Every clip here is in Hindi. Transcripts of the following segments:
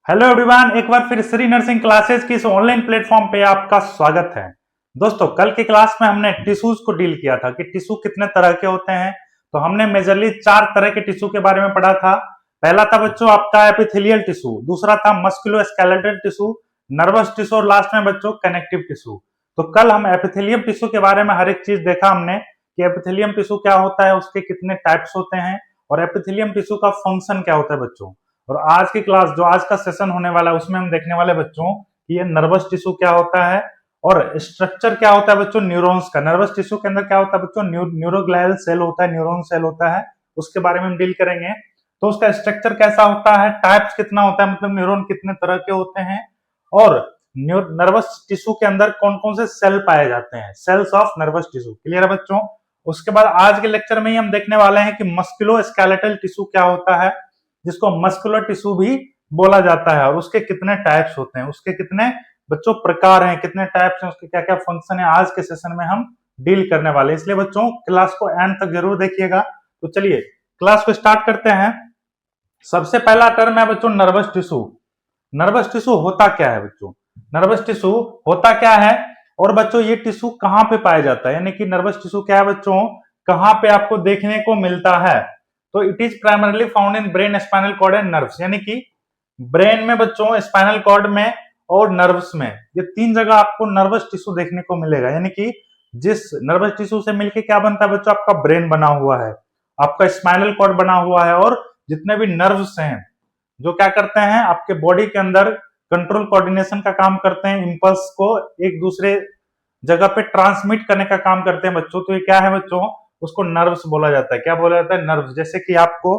हेलो एवरीवन, एक बार फिर श्री नर्सिंग क्लासेस की इस ऑनलाइन प्लेटफॉर्म पे आपका स्वागत है। दोस्तों, कल की क्लास में हमने टिश्यूज को डील किया था कि टिश्यू कितने तरह के होते हैं। तो हमने मेजरली 4 तरह के टिश्यू के बारे में पढ़ा था। पहला था बच्चों आपका एपिथेलियल टिश्यू, दूसरा था मस्कुलोस्केलेटल टिश्यू, नर्वस टिश्यू और लास्ट में बच्चों कनेक्टिव टिश्यू। तो कल हम एपिथेलियम टिश्यू के बारे में हर एक चीज देखा हमने कि एपिथेलियम टिश्यू क्या होता है, उसके कितने टाइप्स होते हैं और एपिथेलियम टिश्यू का फंक्शन क्या होता है बच्चों। और आज की क्लास जो आज का सेशन होने वाला है उसमें हम देखने वाले बच्चों कि ये नर्वस टिश्यू क्या होता है और स्ट्रक्चर क्या होता है बच्चों न्यूरॉन्स का। नर्वस टिश्यू के अंदर क्या होता है बच्चों, न्यूरोग्लियल सेल होता है, न्यूरॉन सेल होता है, उसके बारे में हम डील करेंगे। तो उसका स्ट्रक्चर कैसा होता है, टाइप्स कितना होता है, मतलब न्यूरॉन कितने तरह के होते हैं और नर्वस टिश्यू के अंदर कौन कौन से सेल पाए जाते हैं, cells of nervous tissue. Clear है बच्चों। उसके बाद आज के लेक्चर में ही हम देखने वाले हैं कि मस्कुलोस्केलेटल टिश्यू क्या होता है, जिसको मस्कुलर टिश्यू भी बोला जाता है और उसके कितने टाइप्स होते हैं, उसके कितने बच्चों प्रकार हैं, कितने टाइप्स हैं, उसके क्या क्या फंक्शन है, आज के सेशन में हम डील करने वाले हैं। इसलिए बच्चों क्लास को एंड तक जरूर देखिएगा। तो चलिए क्लास को स्टार्ट करते हैं। सबसे पहला टर्म है बच्चों नर्वस टिश्यू। नर्वस टिश्यू होता क्या है बच्चों, नर्वस टिश्यू होता क्या है और बच्चों ये टिश्यू कहां पे पाया जाता है, यानी कि नर्वस टिश्यू क्या है बच्चों, कहां पे आपको देखने को मिलता है। तो it is primarily found in brain, spinal cord and nerves, यानी कि ब्रेन में बच्चों, स्पाइनल कॉर्ड में और नर्व्स में, ये 3 जगह आपको नर्वस टिश्यू देखने को मिलेगा। यानी कि जिस नर्वस टिश्यू से मिलके क्या बनता है बच्चों, आपका ब्रेन बना हुआ है, आपका स्पाइनल कॉर्ड बना हुआ है और जितने भी नर्व्स हैं जो क्या करते हैं आपके बॉडी के अंदर कंट्रोल कोऑर्डिनेशन का काम करते हैं, इंपल्स को एक दूसरे जगह पे ट्रांसमिट करने का काम करते हैं बच्चों। तो ये क्या है बच्चों, उसको नर्व्स बोला जाता है। क्या बोला जाता है, नर्व्स। जैसे कि आपको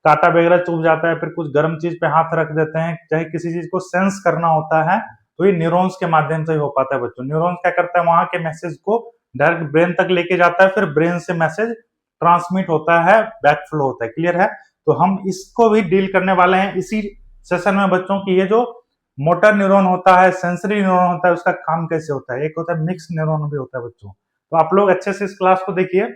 कांटा वगैरह चुभ जाता है, फिर कुछ गर्म चीज पे हाथ रख देते हैं, चाहे किसी चीज को सेंस करना होता है, तो ये न्यूरॉन्स के माध्यम से ही हो पाता है बच्चों। न्यूरॉन्स क्या करता है, वहां के मैसेज को डायरेक्ट ब्रेन तक लेके जाता है, फिर ब्रेन से मैसेज ट्रांसमिट होता है, बैक फ्लो होता है। क्लियर है। तो हम इसको भी डील करने वाले हैं इसी सेशन में बच्चों की ये जो मोटर न्यूरॉन होता है, सेंसरी न्यूरॉन होता है, उसका काम कैसे होता है। एक होता है मिक्स न्यूरॉन भी होता है बच्चों। तो आप लोग अच्छे से इस क्लास को देखिए।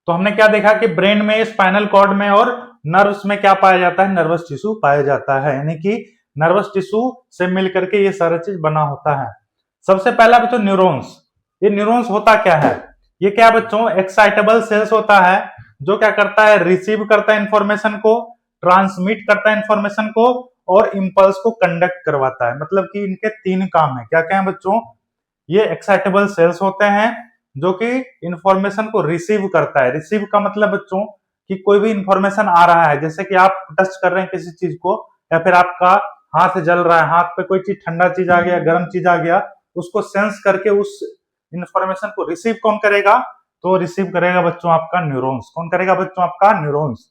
तो हमने क्या देखा कि ब्रेन में, स्पाइनल कॉर्ड में और नर्व्स में क्या पाया जाता है, नर्वस टिश्यू पाया जाता है, यानी कि नर्वस टिश्यू से मिलकर के ये सारा चीज बना होता है। सबसे पहला बच्चों न्यूरॉन्स। ये न्यूरॉन्स होता क्या है, ये क्या बच्चों एक्साइटेबल सेल्स होता है जो क्या करता है, रिसीव करता है इंफॉर्मेशन को, ट्रांसमिट करता है इंफॉर्मेशन को और इंपल्स को कंडक्ट करवाता है। मतलब कि इनके 3 काम है। क्या क्या है बच्चों, ये एक्साइटेबल सेल्स होते हैं जो कि इंफॉर्मेशन को रिसीव करता है। रिसीव का मतलब बच्चों कि कोई भी इंफॉर्मेशन आ रहा है, जैसे कि आप टच कर रहे हैं किसी चीज को, या फिर आपका हाथ जल रहा है, हाथ पे कोई चीज ठंडा चीज आ गया, गर्म चीज आ गया, उसको सेंस करके उस इंफॉर्मेशन को रिसीव कौन करेगा, तो रिसीव करेगा बच्चों आपका न्यूरॉन्स। कौन करेगा बच्चों, आपका न्यूरॉन्स।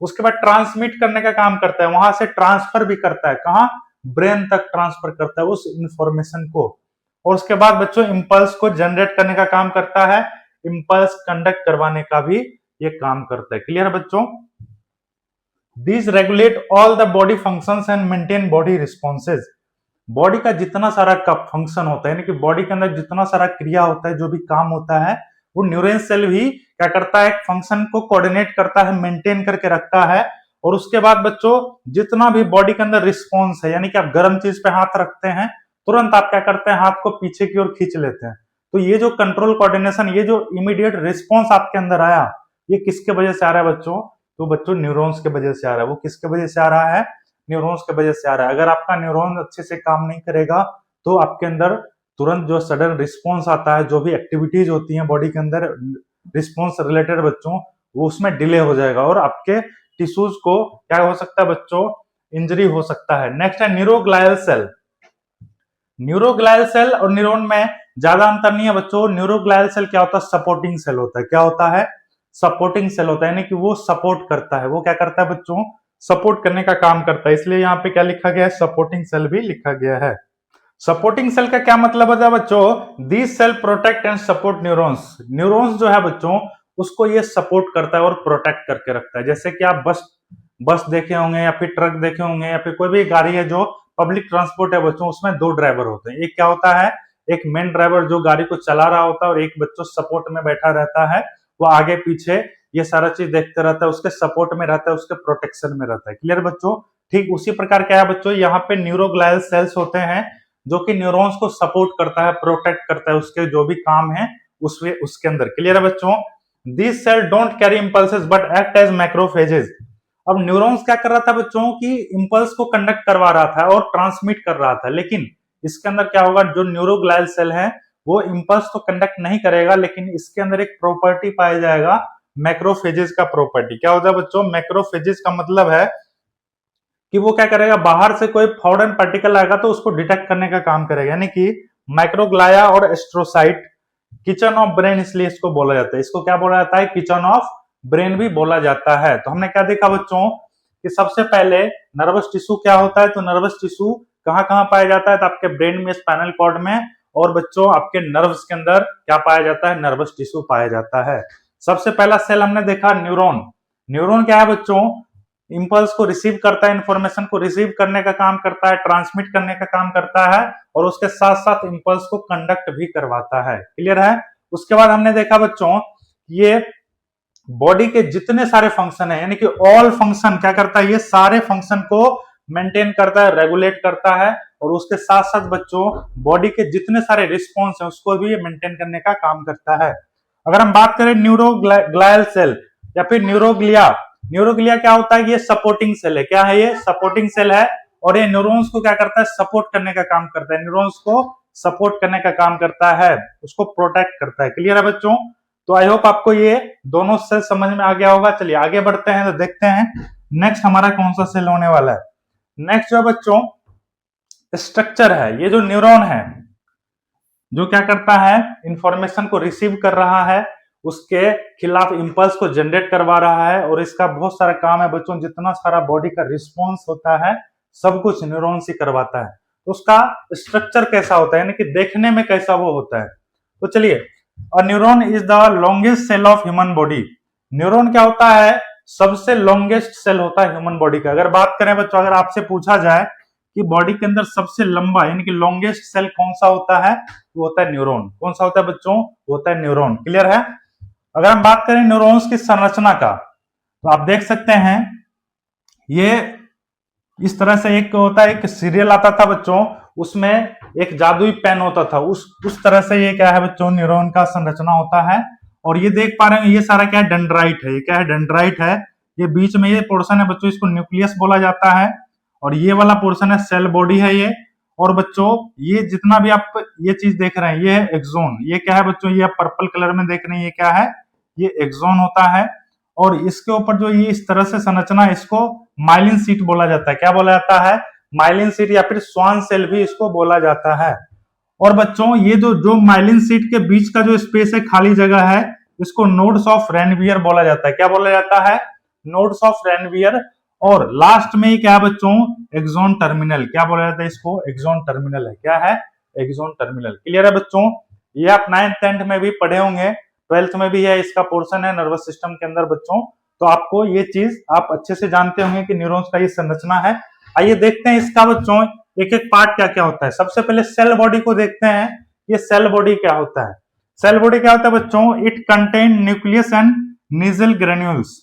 उसके बाद ट्रांसमिट करने का काम करता है, वहां से ट्रांसफर भी करता है, कहा, ब्रेन तक ट्रांसफर करता है उस इंफॉर्मेशन को। और उसके बाद बच्चों इंपल्स को जनरेट करने का काम करता है, इंपल्स कंडक्ट करवाने का भी ये काम करता है। क्लियर बच्चों। This regulate all the body functions and maintain body responses. Body का जितना सारा का फंक्शन होता है, यानी कि बॉडी के अंदर जितना सारा क्रिया होता है, जो भी काम होता है, वो न्यूरॉन सेल भी क्या करता है, फंक्शन को कोऑर्डिनेट करता है, मेंटेन करके रखता है। और उसके बाद बच्चों जितना भी बॉडी के अंदर रिस्पॉन्स है, यानी कि आप गर्म चीज पे हाथ रखते हैं, तुरंत आप क्या करते हैं, हाथ को पीछे की ओर खींच लेते हैं। तो ये जो कंट्रोल कोऑर्डिनेशन, ये जो इमीडिएट रिस्पॉन्स आपके अंदर आया, ये किसके वजह से आ रहा है बच्चों, तो बच्चों न्यूरॉन्स के वजह से आ रहा है। वो किसके वजह से आ रहा है, न्यूरॉन्स के वजह से आ रहा है। अगर आपका न्यूरॉन अच्छे से काम नहीं करेगा तो आपके अंदर तुरंत जो सडन रिस्पॉन्स आता है, जो भी एक्टिविटीज होती हैं बॉडी के अंदर रिस्पॉन्स रिलेटेड बच्चों, वो उसमें डिले हो जाएगा और आपके टिश्यूज को क्या हो सकता है बच्चों, इंजरी हो सकता है। नेक्स्ट है न्यूरोग्लायल सेल। न्यूरोग्लायल सेल और न्यूरॉन में ज्यादा अंतर नहीं है बच्चों। न्यूरोग्लायल सेल क्या होता है, सपोर्टिंग सेल होता है। क्या होता है, सपोर्टिंग सेल होता है, यानी कि वो सपोर्ट करता है। वो क्या करता है बच्चों, सपोर्ट करने का काम करता है। इसलिए यहाँ पे क्या लिखा गया है, सपोर्टिंग सेल भी लिखा गया है। सपोर्टिंग सेल का क्या मतलब होता है बच्चों, this cell protect and support neurons. Neurons जो है बच्चों उसको ये सपोर्ट करता है और प्रोटेक्ट करके रखता है। जैसे कि आप बस बस देखे होंगे या फिर ट्रक देखे होंगे या फिर कोई भी गाड़ी है जो पब्लिक ट्रांसपोर्ट है बच्चों, उसमें 2 ड्राइवर होते हैं। एक क्या होता है, एक मेन ड्राइवर जो गाड़ी को चला रहा होता है और एक बच्चों सपोर्ट में बैठा रहता है, वो आगे पीछे ये सारा चीज देखते रहता है, उसके सपोर्ट में रहता है, उसके प्रोटेक्शन में रहता है। क्लियर बच्चों। ठीक उसी प्रकार क्या है बच्चों, यहाँ पे न्यूरोग्लायल सेल्स होते हैं जो कि न्यूरॉन्स को सपोर्ट करता है, प्रोटेक्ट करता है, उसके जो भी काम है उसके अंदर। क्लियर है बच्चों? This cell don't carry impulses but act as macrophages. अब न्यूरॉन्स क्या कर रहा था बच्चों की इंपल्स को कंडक्ट करवा रहा था और ट्रांसमिट कर रहा था, लेकिन इसके अंदर क्या होगा, जो न्यूरोग्लायल सेल है वो इंपल्स तो कंडक्ट नहीं करेगा, लेकिन इसके अंदर एक प्रॉपर्टी पाया जाएगा मैक्रोफेजेस का प्रॉपर्टी। क्या होता है बच्चों? मैक्रोफेजेस का मतलब है कि वो क्या करेगा, बाहर से कोई फॉरेन पार्टिकल आएगा तो उसको डिटेक्ट करने का काम करेगा, यानी कि माइक्रोग्लाया और एस्ट्रोसाइट किचन ऑफ ब्रेन इसलिए इसको बोला जाता है। इसको क्या बोला जाता है? किचन ऑफ ब्रेन भी बोला जाता है। तो हमने क्या देखा बच्चों कि सबसे पहले नर्वस टिश्यू क्या होता है, तो नर्वस टिश्यू कहां कहां पाया जाता है, तो आपके ब्रेन में, स्पाइनल कॉर्ड में, और बच्चों आपके नर्व्स के अंदर क्या पाया जाता है? नर्वस टिश्यू पाया जाता है। सबसे पहला सेल हमने देखा न्यूरॉन। न्यूरॉन क्या है बच्चों? इंपल्स को रिसीव करता है, इंफॉर्मेशन को रिसीव करने का काम करता है, ट्रांसमिट करने का काम करता है, और उसके साथ साथ इंपल्स को कंडक्ट भी करवाता है। क्लियर है? उसके बाद हमने देखा बच्चों ये बॉडी के जितने सारे फंक्शन है, यानी कि ऑल फंक्शन क्या करता है, ये सारे फंक्शन को मेंटेन करता है, रेगुलेट करता है, और उसके साथ साथ बच्चों बॉडी के जितने सारे रिस्पॉन्स है उसको भी मेंटेन करने का काम करता है। अगर हम बात करें न्यूरोग्लायल सेल या फिर न्यूरोग्लिया, न्यूरोग्लिया क्या होता है? ये सपोर्टिंग सेल है। क्या है? ये सपोर्टिंग सेल है, और ये न्यूरॉन्स को क्या करता है? सपोर्ट करने का काम करता है, न्यूरॉन्स को सपोर्ट करने का काम करता है, उसको प्रोटेक्ट करता है। क्लियर है बच्चों? तो आई होप आपको ये दोनों सेल समझ में आ गया होगा। चलिए आगे बढ़ते हैं, तो देखते हैं नेक्स्ट हमारा कौन सा सेल होने वाला है। नेक्स्ट जो बच्चों स्ट्रक्चर है, ये जो न्यूरॉन है जो क्या करता है, इंफॉर्मेशन को रिसीव कर रहा है, उसके खिलाफ इंपल्स को जनरेट करवा रहा है, और इसका बहुत सारा काम है बच्चों, जितना सारा बॉडी का रिस्पॉन्स होता है सब कुछ न्यूरॉन से करवाता है। तो उसका स्ट्रक्चर कैसा होता है, यानी कि देखने में कैसा वो होता है। तो चलिए, a neuron is the longest cell of human body. Neuron क्या होता है? सबसे लॉन्गेस्ट सेल होता है ह्यूमन बॉडी का। अगर बात करें बच्चों, अगर आपसे पूछा जाए कि बॉडी के अंदर सबसे लंबा यानी कि लॉन्गेस्ट सेल कौन सा होता है, वो होता है न्यूरॉन। कौन सा होता है बच्चों? वो होता है न्यूरॉन। क्लियर है? अगर हम बात करें न्यूरॉन्स की संरचना का, तो आप देख सकते हैं ये इस तरह से एक होता है, एक सीरियल आता था बच्चों, उसमें एक जादुई पेन होता था, उस तरह से ये क्या है बच्चों, न्यूरॉन का संरचना होता है। और ये देख पा रहे हैं, ये सारा क्या है? डेंड्राइट है। ये क्या है? डेंड्राइट है। ये बीच में ये पोर्शन है बच्चों, इसको न्यूक्लियस बोला जाता है, और ये वाला पोर्शन है सेल बॉडी है ये। और बच्चों ये जितना भी आप ये चीज देख रहे हैं, ये है एक्सोन। ये क्या है बच्चों? ये आप पर्पल कलर में देख रहे हैं, ये क्या है? ये एक्सोन होता है। और इसके ऊपर जो ये इस तरह से संरचना है, इसको माइलिन सीट बोला जाता है। क्या बोला जाता है? माइलिन सीट, या फिर स्वान सेल भी इसको बोला जाता है। और बच्चों ये जो माइलिन सीट के बीच का जो स्पेस है, खाली जगह है, इसको नोड्स ऑफ रेनवियर बोला जाता है। क्या बोला जाता है? Nodes of Ranvier. और लास्ट में क्या है बच्चों? Axon terminal. क्या बोला जाता है इसको? एक्सोन टर्मिनल है। क्या है? Axon terminal. क्लियर है बच्चों? ये आप 9th 10th में भी पढ़े होंगे, 12th में भी है, इसका पोर्शन है नर्वस सिस्टम के अंदर बच्चों। तो आपको ये चीज आप अच्छे से जानते होंगे कि न्यूरॉन्स का ये संरचना है। आइए देखते हैं इसका बच्चों एक एक पार्ट क्या क्या होता है। सबसे पहले सेल बॉडी को देखते हैं। ये सेल बॉडी क्या होता है? सेल बॉडी क्या होता है बच्चों? It contain nucleus and Nissl granules.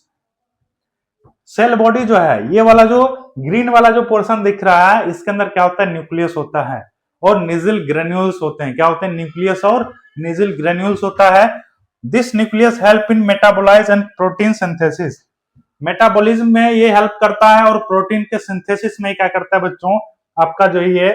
Cell body जो है, ये वाला जो ग्रीन वाला जो पोर्शन दिख रहा है, इसके अंदर क्या होता है? न्यूक्लियस होता है, और निजल ग्रेन्यूल्स होते हैं। क्या होते हैं? न्यूक्लियस और निजल ग्रेन्यूल्स होता है। This nucleus help in metabolise and protein synthesis. Metabolism में ये हेल्प करता है, और प्रोटीन के सिंथेसिस में क्या करता है बच्चों? आपका जो ये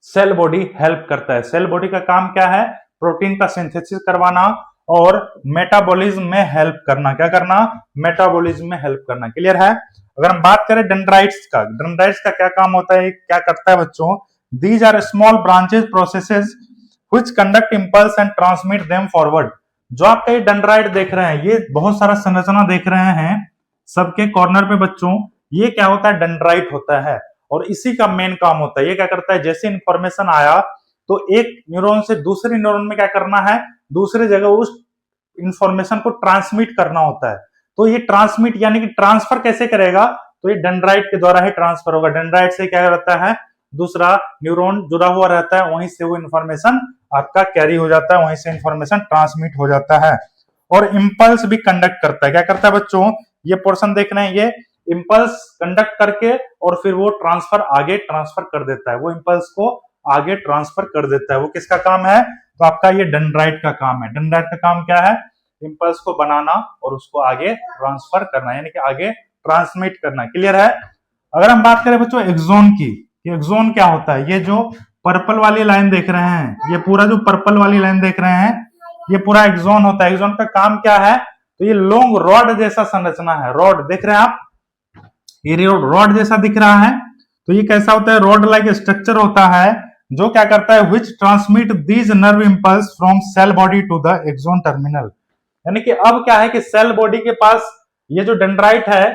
सेल बॉडी हेल्प करता है। सेल बॉडी का काम क्या है? प्रोटीन का सिंथेसिस करवाना और मेटाबॉलिज्म में हेल्प करना। क्या करना? मेटाबॉलिज्म में हेल्प करना। क्लियर है? अगर हम बात करें डेंड्राइट्स का, डेंड्राइट्स का क्या काम होता है, क्या करता है बच्चों? These are small branches processes which conduct impulse and transmit them forward. जो आप कई डेंड्राइट देख रहे हैं, ये बहुत सारा संरचना देख रहे हैं सबके कॉर्नर पे बच्चों, ये क्या होता है? डेंड्राइट होता है, और इसी का मेन काम होता है। ये क्या करता है? जैसे इंफॉर्मेशन आया तो एक न्यूरॉन से दूसरे न्यूरॉन में क्या करना है? दूसरे जगह उस इंफॉर्मेशन को ट्रांसमिट करना होता है। तो ये ट्रांसमिट यानी कि ट्रांसफर कैसे करेगा? तो ये डेंड्राइट के द्वारा ही ट्रांसफर होगा। डेंड्राइट से क्या रहता है? दूसरा न्यूरॉन जुड़ा हुआ रहता है, वहीं से वो इंफॉर्मेशन आपका कैरी हो जाता है, वहीं से इंफॉर्मेशन ट्रांसमिट हो जाता है। और इंपल्स भी कंडक्ट करता है। क्या करता है बच्चों? ये पोर्शन देख रहे हैं, ये इम्पल्स कंडक्ट करके और फिर वो आगे ट्रांसफर कर देता है, वो इम्पल्स को आगे ट्रांसफर कर देता है। वो किसका काम है? तो आपका ये डेंड्राइट का काम है। डेंड्राइट का काम क्या है? इम्पल्स को बनाना और उसको आगे ट्रांसफर करना, यानी कि आगे ट्रांसमिट करना। क्लियर है? अगर हम बात करें बच्चों एक्सोन की, एक्सोन क्या होता है? ये जो पर्पल वाली लाइन देख रहे हैं, ये पूरा जो पर्पल वाली लाइन देख रहे हैं, ये पूरा एक्सोन होता है। एक्सोन का काम क्या है? तो ये लॉन्ग रॉड जैसा संरचना है। रॉड देख रहे हैं आप, ये रॉड जैसा दिख रहा है। तो ये कैसा होता है? रॉड लाइक स्ट्रक्चर होता है जो क्या करता है? Which transmit these nerve impulse from cell body to the axon terminal. यानी कि अब क्या है कि सेल बॉडी के पास ये जो डेंड्राइट है,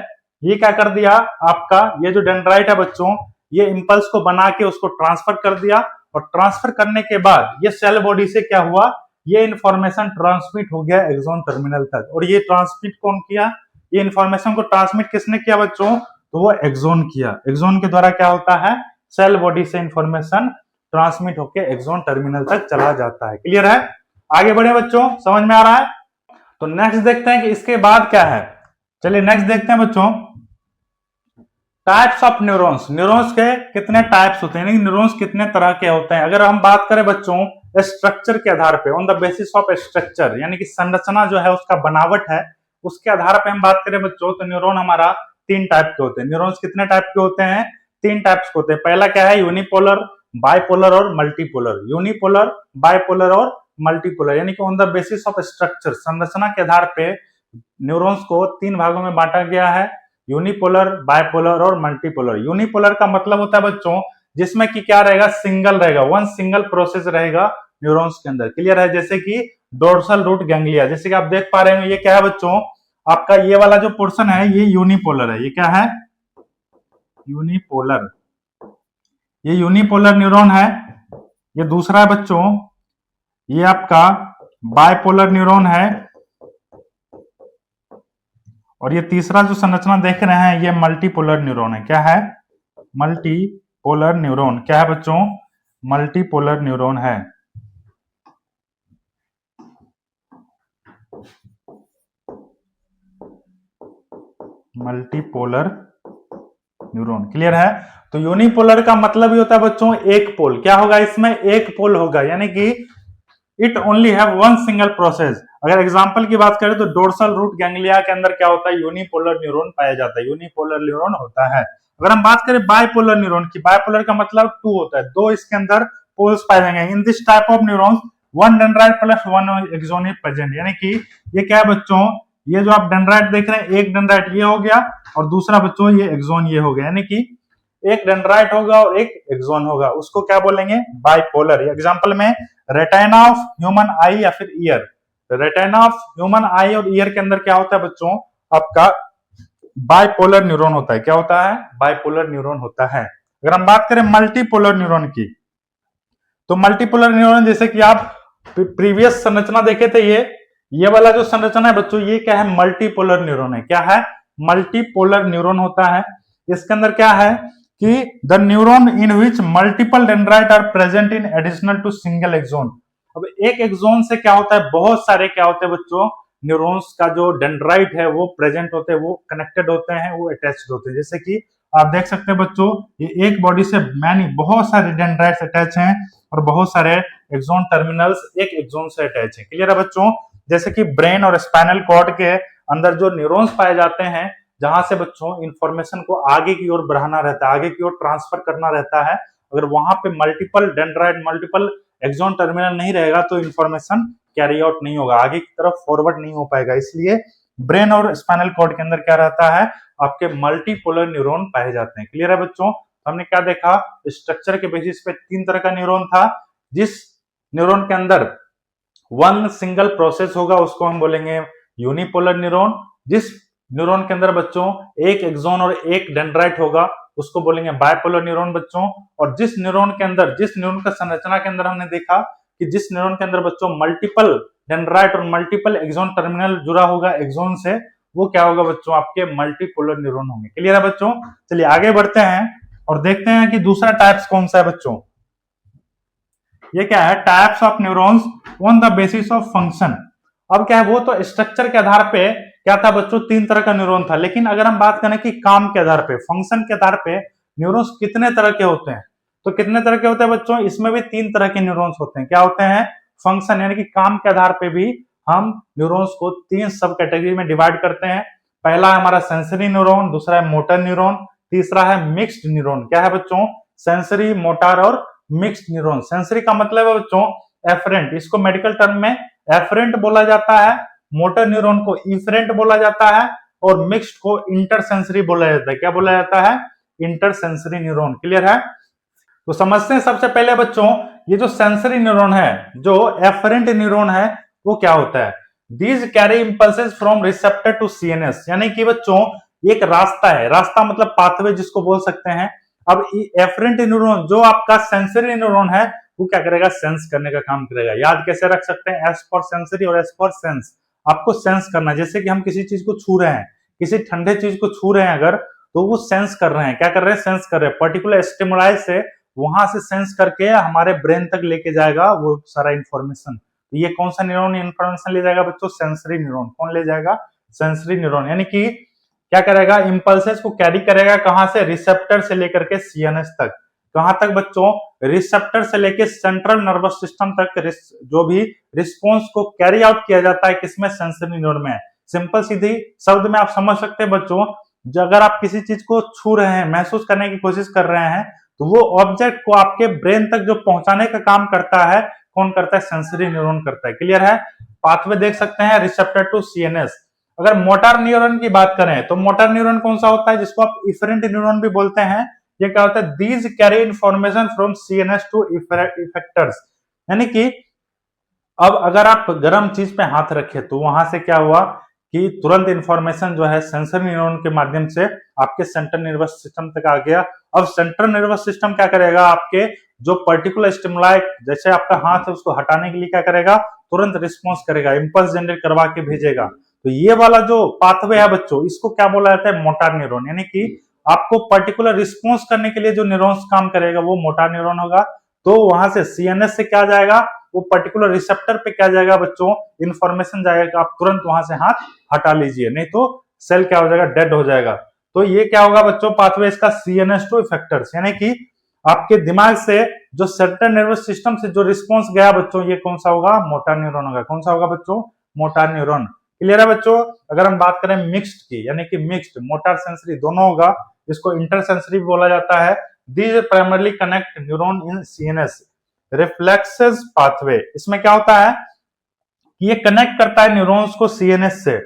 ये क्या कर दिया आपका? ये जो डेंड्राइट है बच्चों, ये इम्पल्स को बना के उसको ट्रांसफर कर दिया, और ट्रांसफर करने के बाद ये सेल बॉडी से क्या हुआ? ये इंफॉर्मेशन ट्रांसमिट हो गया एक्सोन टर्मिनल तक। और ये ट्रांसमिट कौन किया? ये इंफॉर्मेशन को ट्रांसमिट किसने किया बच्चों? तो वो एक्सोन किया। एक्सोन के द्वारा क्या होता है? सेल बॉडी से इंफॉर्मेशन ट्रांसमिट होकर एक्सोन टर्मिनल तक चला जाता है। क्लियर है? आगे बढ़े बच्चों, समझ में आ रहा है? तो नेक्स्ट देखते हैं कि इसके बाद क्या है। चलिए नेक्स्ट देखते हैं बच्चों, टाइप्स ऑफ न्यूरॉन्स। न्यूरॉन्स के कितने टाइप्स होते हैं, न्यूरॉन्स कितने तरह के होते हैं। अगर हम बात करें बच्चों स्ट्रक्चर के आधार पे, on the basis of structure, यानी कि संरचना जो है उसका बनावट है, उसके आधार पे हम बात करें बच्चों, तो न्यूरॉन हमारा 3 टाइप के होते हैं। न्यूरॉन्स कितने टाइप के होते हैं? 3 टाइप्स के होते हैं। पहला क्या है? यूनिपोलर, बाइपोलर और मल्टीपोलर। यूनिपोलर, बाइपोलर और मल्टीपोलर, यानी कि on the basis of structure, संरचना के आधार पे न्यूरॉन्स को 3 भागों में बांटा गया है, यूनिपोलर, बाइपोलर और मल्टीपोलर। यूनिपोलर का मतलब होता है बच्चों जिसमें कि क्या रहेगा? सिंगल रहेगा, वन सिंगल प्रोसेस रहेगा न्यूरॉन्स के अंदर। क्लियर है? जैसे कि डोर्सल रूट गैंग्लिया, जैसे कि आप देख पा रहे हैं, ये क्या है बच्चों? आपका ये वाला जो पोर्शन है ये यूनिपोलर है। ये क्या है? यूनिपोलर। ये यूनिपोलर न्यूरॉन है। ये दूसरा है बच्चों, ये आपका बाइपोलर न्यूरॉन है। और ये तीसरा जो संरचना देख रहे हैं ये मल्टीपोलर न्यूरॉन है। क्या है? Multipolar neuron. क्या है बच्चों? मल्टीपोलर न्यूरॉन है। Multipolar neuron. क्लियर है? तो यूनिपोलर का मतलब ही होता है बच्चों एक पोल। क्या होगा इसमें? एक पोल होगा, यानी कि it only have one single process. अगर एग्जांपल की बात करें तो डोर्सल रूट गैंग्लिया के अंदर क्या होता है? यूनिपोलर न्यूरॉन पाया जाता है, यूनिपोलर न्यूरॉन होता है। अगर हम बात करें बाइपोलर न्यूरॉन की, बाइपोलर का मतलब 2 होता है, 2 इसके अंदर पोल्स पाए जाएंगे। In this type of neurons one dendrite plus one axon is present, यानी कि ये क्या है बच्चों? ये जो आप डेंड्राइट देख रहे हैं, एक डेंड्राइट ये हो गया और दूसरा बच्चों ये एक्सोन ये हो गया, यानी कि एक डेंड्राइट होगा और एक एक्सोन होगा, उसको क्या बोलेंगे? बाइपोलर। एग्जांपल में रेटिना ऑफ ह्यूमन आई या फिर ईयर। रेटिना ऑफ ह्यूमन आई और ईयर के अंदर क्या होता है बच्चों? आपका बाइपोलर न्यूरॉन होता है। क्या होता है? बाइपोलर न्यूरॉन होता है। अगर हम बात करें मल्टीपोलर न्यूरॉन की, तो मल्टीपोलर न्यूरॉन जैसे कि आप प्रीवियस संरचना देखे थे, ये वाला जो संरचना है बच्चों, ये क्या है? मल्टीपोलर न्यूरॉन है। क्या है? मल्टीपोलर न्यूरॉन होता है। इसके अंदर क्या है कि the neuron in which multiple dendrite are present in additional to single axon. अब एक एक्सोन से क्या होता है? बहुत सारे क्या होते हैं बच्चों? न्यूरॉन्स का जो डेंड्राइट है वो प्रेजेंट होते हैं, वो कनेक्टेड होते हैं, वो अटैच्ड होते हैं। जैसे कि आप देख सकते हैं बच्चों, ये एक बॉडी से बहुत सारे डेंड्राइट्स अटैच हैं और बहुत सारे एक्सोन टर्मिनल्स एक एक्सोन से अटैच हैं। क्लियर है बच्चों? जैसे कि ब्रेन और स्पाइनल कॉर्ड के अंदर जो न्यूरॉन्स पाए जाते हैं, जहां से बच्चों इंफॉर्मेशन को आगे की ओर बढ़ाना रहता है, आगे की ओर ट्रांसफर करना रहता है, अगर वहां पे multiple dendrite, multiple axon terminal नहीं रहेगा तो इंफॉर्मेशन कैरी आउट नहीं होगा, आगे की तरफ फॉरवर्ड नहीं हो पाएगा। इसलिए ब्रेन और स्पाइनल कॉर्ड के अंदर क्या रहता है? आपके मल्टीपोलर न्यूरॉन पाए जाते हैं। क्लियर है बच्चों? हमने क्या देखा? स्ट्रक्चर के बेसिस पे 3 तरह का न्यूरॉन था। जिस न्यूरॉन के अंदर वन सिंगल प्रोसेस होगा उसको हम बोलेंगे यूनिपोलर न्यूरॉन। जिस न्यूरॉन के अंदर बच्चों एक एक्सोन और एक डेंड्राइट होगा उसको बोलेंगे बाइपोलर न्यूरॉन बच्चों। और जिस न्यूरॉन का संरचना के अंदर हमने देखा कि जिस न्यूरॉन के अंदर बच्चों मल्टीपल डेंड्राइट और मल्टीपल एक्सोन टर्मिनल जुड़ा होगा एक्सोन से, वो क्या होगा बच्चों? आपके मल्टीपोलर न्यूरॉन होंगे। क्लियर है बच्चों? चलिए आगे बढ़ते हैं और देखते हैं कि दूसरा टाइप्स कौन सा है बच्चों। ये क्या है? Types of neurons on the basis of function. अब क्या है? वो तो स्ट्रक्चर के आधार पे क्या था बच्चों, 3 तरह का न्यूरॉन था। लेकिन अगर हम बात करें कि काम के आधार पे, फंक्शन के आधार पे न्यूरॉन्स कितने तरह के होते हैं, तो कितने तरह के होते हैं बच्चों, इसमें भी 3 तरह के न्यूरॉन्स होते हैं। क्या होते हैं, फंक्शन यानी कि काम के आधार पे भी हम न्यूरॉन्स को 3 सब कैटेगरी में डिवाइड करते हैं। पहला है हमारा सेंसरी न्यूरॉन, दूसरा है मोटर न्यूरॉन, तीसरा है मिक्स्ड न्यूरॉन। क्या है बच्चों, सेंसरी, मोटर और मिक्स्ड न्यूरॉन। सेंसरी का मतलब है बच्चों एफरेंट, इसको मेडिकल टर्म में एफरेंट बोला जाता है। मोटर न्यूरॉन को इफरेंट बोला जाता है और मिक्स्ड को इंटरसेंसरी बोला जाता है। क्या बोला जाता है, इंटरसेंसरी न्यूरॉन। क्लियर है। तो समझते हैं सबसे पहले बच्चों, ये जो सेंसरी न्यूरॉन है, जो एफरेंट न्यूरॉन है, वो क्या होता है। These carry impulses from receptor to CNS, यानी कि बच्चों एक रास्ता है, रास्ता मतलब पाथवे जिसको बोल सकते हैं। अब एफरेंट न्यूरॉन जो आपका सेंसरी न्यूरॉन है, वो क्या करेगा, सेंस करने का काम करेगा। याद कैसे रख सकते हैं, एस फॉर सेंसरी और एस फॉर सेंस। आपको सेंस करना, जैसे कि हम किसी चीज को छू रहे हैं, किसी ठंडे चीज को छू रहे हैं अगर, तो वो सेंस कर रहे हैं। क्या कर रहे हैं, सेंस कर रहे हैं। पर्टिकुलर स्टिमुलाई से वहां से सेंस करके हमारे ब्रेन तक लेके जाएगा वो सारा इंफॉर्मेशन। ये कौन सा न्यूरॉन इंफॉर्मेशन ले जाएगा बच्चों, सेंसरी न्यूरॉन। कौन ले जाएगा, सेंसरी न्यूरॉन। यानी कि क्या करेगा, इंपल्सेस को कैरी करेगा कहां से, रिसेप्टर से लेकर के सीएनएस तक। कहां तक बच्चों, रिसेप्टर से लेकर सेंट्रल नर्वस सिस्टम तक जो भी रिस्पॉन्स को कैरी आउट किया जाता है किसमें, सेंसरी न्यूरॉन में। सिंपल सीधी शब्द में आप समझ सकते हैं बच्चों, अगर आप किसी चीज को छू रहे हैं, महसूस करने की कोशिश कर रहे हैं, तो वो ऑब्जेक्ट को आपके ब्रेन तक जो पहुंचाने का काम करता है, कौन करता है, सेंसरी न्यूरॉन करता है। क्लियर है। पाथवे देख सकते हैं, रिसेप्टर टू सीएनएस। अगर मोटर न्यूरॉन की बात करें तो मोटर न्यूरॉन कौन सा होता है, जिसको आप इफरेंट न्यूरॉन भी बोलते हैं। ये क्या होता है, these carry information from CNS to effectors. यानी कि अब अगर आप गर्म चीज पे हाथ रखे तो वहां से क्या हुआ कि तुरंत इंफॉर्मेशन जो है सेंसरी न्यूरॉन के माध्यम से आपके सेंट्रल नर्वस सिस्टम तक आ गया। अब सेंट्रल नर्वस सिस्टम क्या करेगा, आपके जो पर्टिकुलर स्टिमुलाई, जैसे आपका हाथ है उसको हटाने के लिए क्या करेगा, तुरंत रिस्पॉन्स करेगा, इंपल्स जनरेट करवा के भेजेगा। तो ये वाला जो पाथवे है बच्चों, इसको क्या बोला जाता है, मोटर न्यूरॉन। यानी कि आपको पर्टिकुलर रिस्पॉन्स करने के लिए जो न्यूरॉन्स काम करेगा वो मोटर न्यूरॉन होगा। तो वहां से सीएनएस से क्या जाएगा, वो पर्टिकुलर रिसेप्टर पे क्या जाएगा बच्चों, इंफॉर्मेशन जाएगा, आप तुरंत वहां से हाथ हटा लीजिए, नहीं तो सेल क्या हो जाएगा, डेड हो जाएगा। तो ये क्या होगा बच्चों, पाथवे इसका सीएनएस टू इफेक्टर्स। यानी कि आपके दिमाग से जो सेंट्रल नर्वस सिस्टम से जो रिस्पॉन्स गया बच्चों, ये कौन सा होगा, मोटर न्यूरॉन होगा। कौन सा होगा बच्चों, मोटर न्यूरॉन। क्लियर है बच्चों। अगर हम बात करें मिक्स्ड की, यानी कि मिक्स्ड मोटर सेंसरी दोनों होगा, इसको इंटरसेंसरी भी बोला जाता है। These primarily connect neuron in CNS reflexes pathway. इसमें क्या होता है कि ये कनेक्ट करता है न्यूरॉन्स को सीएनएस से।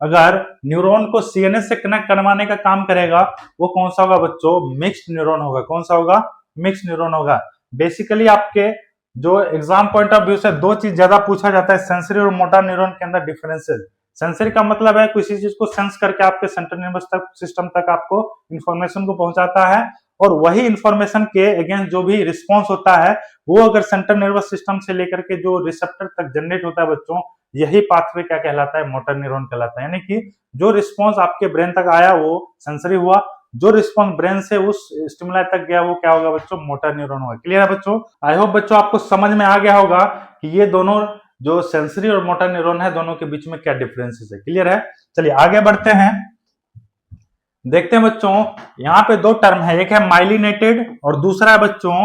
अगर न्यूरॉन को सीएनएस से कनेक्ट करवाने का काम करेगा, वो कौन सा होगा बच्चों, मिक्स्ड न्यूरॉन होगा। कौन सा होगा, मिक्स्ड न्यूरॉन होगा। बेसिकली आपके जो एग्जाम पॉइंट ऑफ व्यू से दो चीज ज्यादा पूछा जाता है, सेंसरी और मोटर न्यूरॉन के अंदर डिफरेंसेस। सेंसरी का मतलब है किसी चीज को सेंस करके आपके सेंट्रल नर्वस सिस्टम तक आपको इंफॉर्मेशन को पहुंचाता है, और वही इंफॉर्मेशन के अगेंस्ट जो भी रिस्पॉन्स होता है, वो अगर सेंट्रल नर्वस सिस्टम से लेकर के जो रिसेप्टर तक जनरेट होता है बच्चों, यही पाथवे क्या कहलाता है, मोटर न्यूरॉन कहलाता है। यानी कि जो रिस्पॉन्स आपके ब्रेन तक आया वो सेंसरी हुआ, जो रिस्पॉन्स ब्रेन से उस स्टिमुलाई तक गया वो क्या होगा बच्चों, मोटर न्यूरॉन होगा। क्लियर है बच्चों। आई होप बच्चों आपको समझ में आ गया होगा कि ये दोनों जो सेंसरी और मोटर न्यूरॉन है, दोनों के बीच में क्या डिफरेंसेस है। क्लियर है। चलिए आगे बढ़ते हैं, देखते हैं बच्चों। यहाँ पे दो टर्म है, एक है माइलिनेटेड और दूसरा है बच्चों